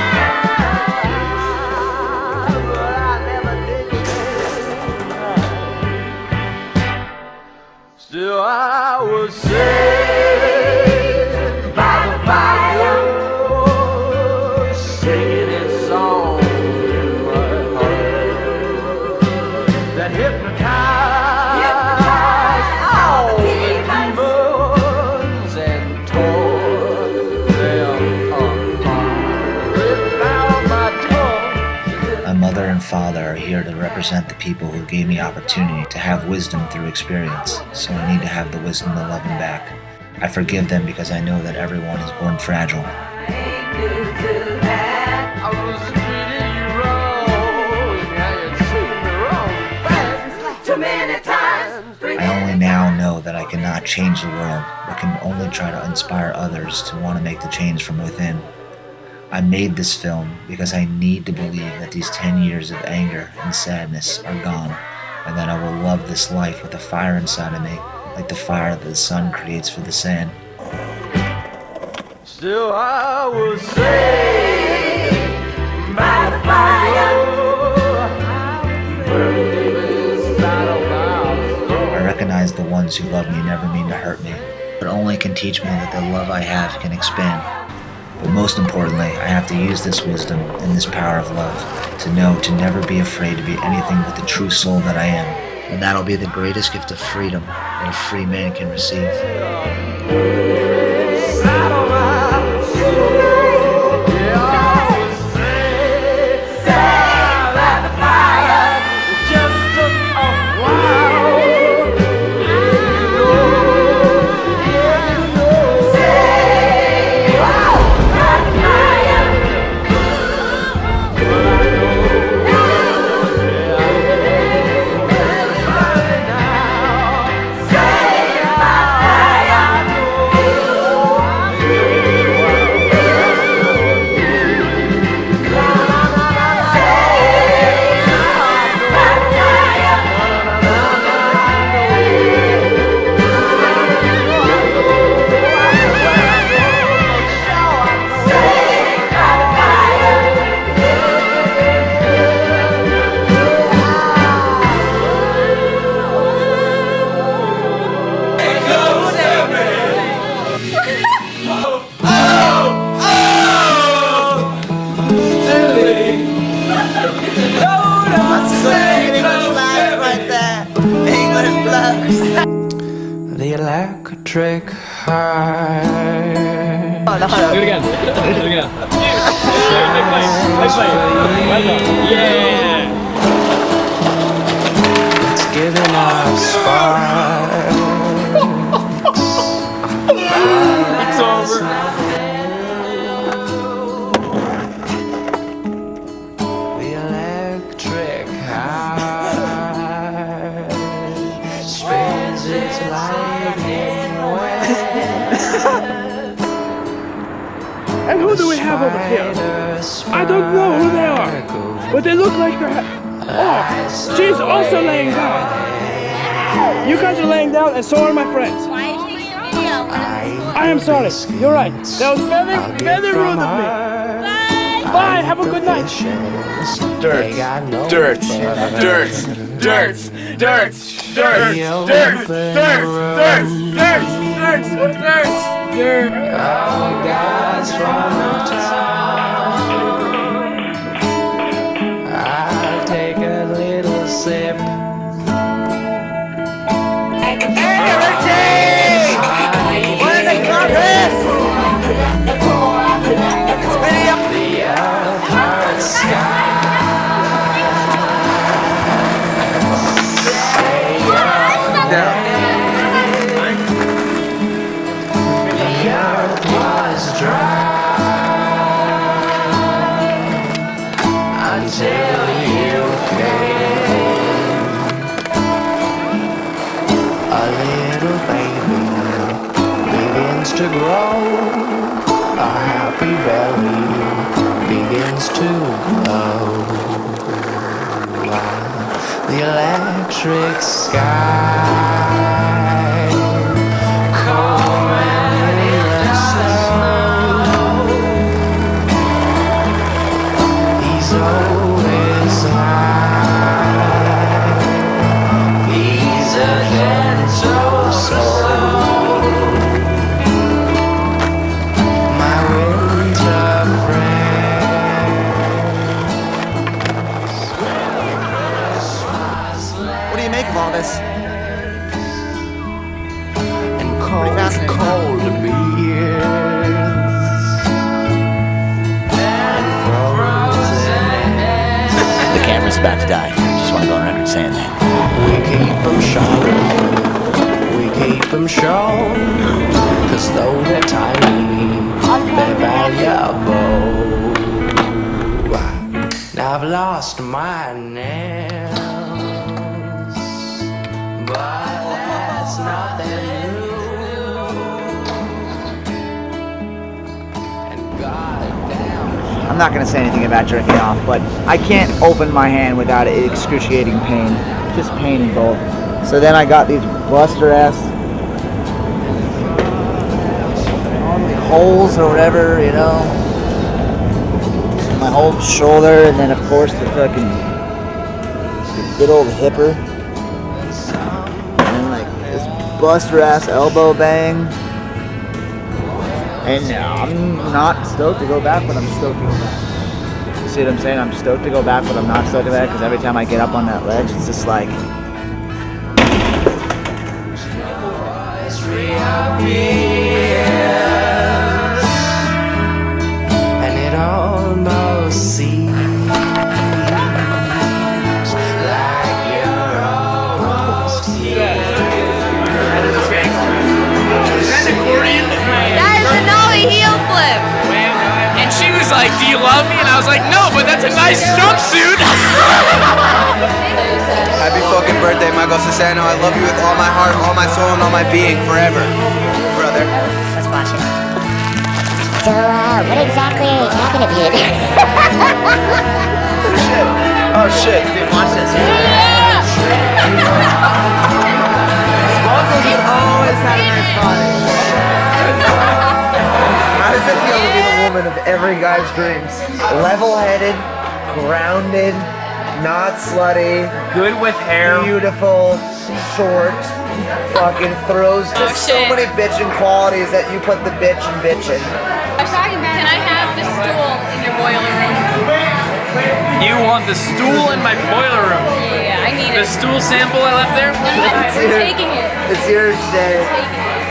But I never did it. Still I was saved by the fire, singing its song in my heart that hypnotized all the demons and tore them apart. Ripped out my tongue. My mother and father are here to represent the people who gave me opportunity to have wisdom through experience, so I need to have the wisdom to love them back. I forgive them because I know that everyone is born fragile. I only now know that I cannot change the world, but can only try to inspire others to want to make the change from within. I made this film because I need to believe that these 10 years of anger and sadness are gone, and that I will love this life with a fire inside of me, like the fire that the sun creates for the sand. Still I was saved by the fire. I recognize the ones who love me never mean to hurt me, but only can teach me that the love I have can expand. But most importantly, I have to use this wisdom and this power of love to know to never be afraid to be anything but the true soul that I am. And that'll be the greatest gift of freedom that a free man can receive. electric heart. Do it again. Do it again. Yeah. It's giving off sparks. It's over. The electric heart spins its lightning web. And who do we have over here? I don't know who they are, but they look like they're... Oh, she's also laying down. You guys are laying down, and so are my friends. I am sorry. You're right. That was very, very rude of me. Bye. Have a good night. Dirt. Dirt. Dirt. Dirt. Dirt. Dirt. Dirt. Dirt. All guys from the town. I'll take a little sip. To grow, a happy belly begins to glow. The electric sky, calm and slow. He's always high. He's a gentle soul. All this. And cold beers. The camera's about to die. Just want to go on record saying that. We keep them short. We keep them short. Cause though they're tiny, they're valuable. Now I've lost my nails. I'm not going to say anything about jerking off, but I can't open my hand without excruciating pain. Just pain in both. So then I got these buster ass holes or whatever, you know. My whole shoulder, and then of course the fucking good old hipper. And like this buster ass elbow bang. And I'm not stoked to go back, but I'm stoked to go back. You see what I'm saying? I'm stoked to go back, but I'm not stoked to go back, because every time I get up on that ledge, it's just like... And it almost seems like you're almost here. Heel flip. And she was like, do you love me? And I was like, no, but that's a nice jumpsuit. Happy fucking birthday, Michael Sesai. I love you with all my heart, all my soul, and all my being forever. Brother. Let's watch it. So, what exactly are you talking about? Oh shit. Dude, watch this. Yeah! Sponsors has always had a nice body. How does it feel to be the woman of every guy's dreams? Level-headed, grounded, not slutty, good with hair, beautiful, short, fucking throws just so many bitchin' qualities that you put the bitch in bitchin'. I was talking about, can I have the stool in your boiler room? You want the stool in my boiler room? Yeah, I need the it. stool sample I left there? I'm taking it. It's yours today. Taking it.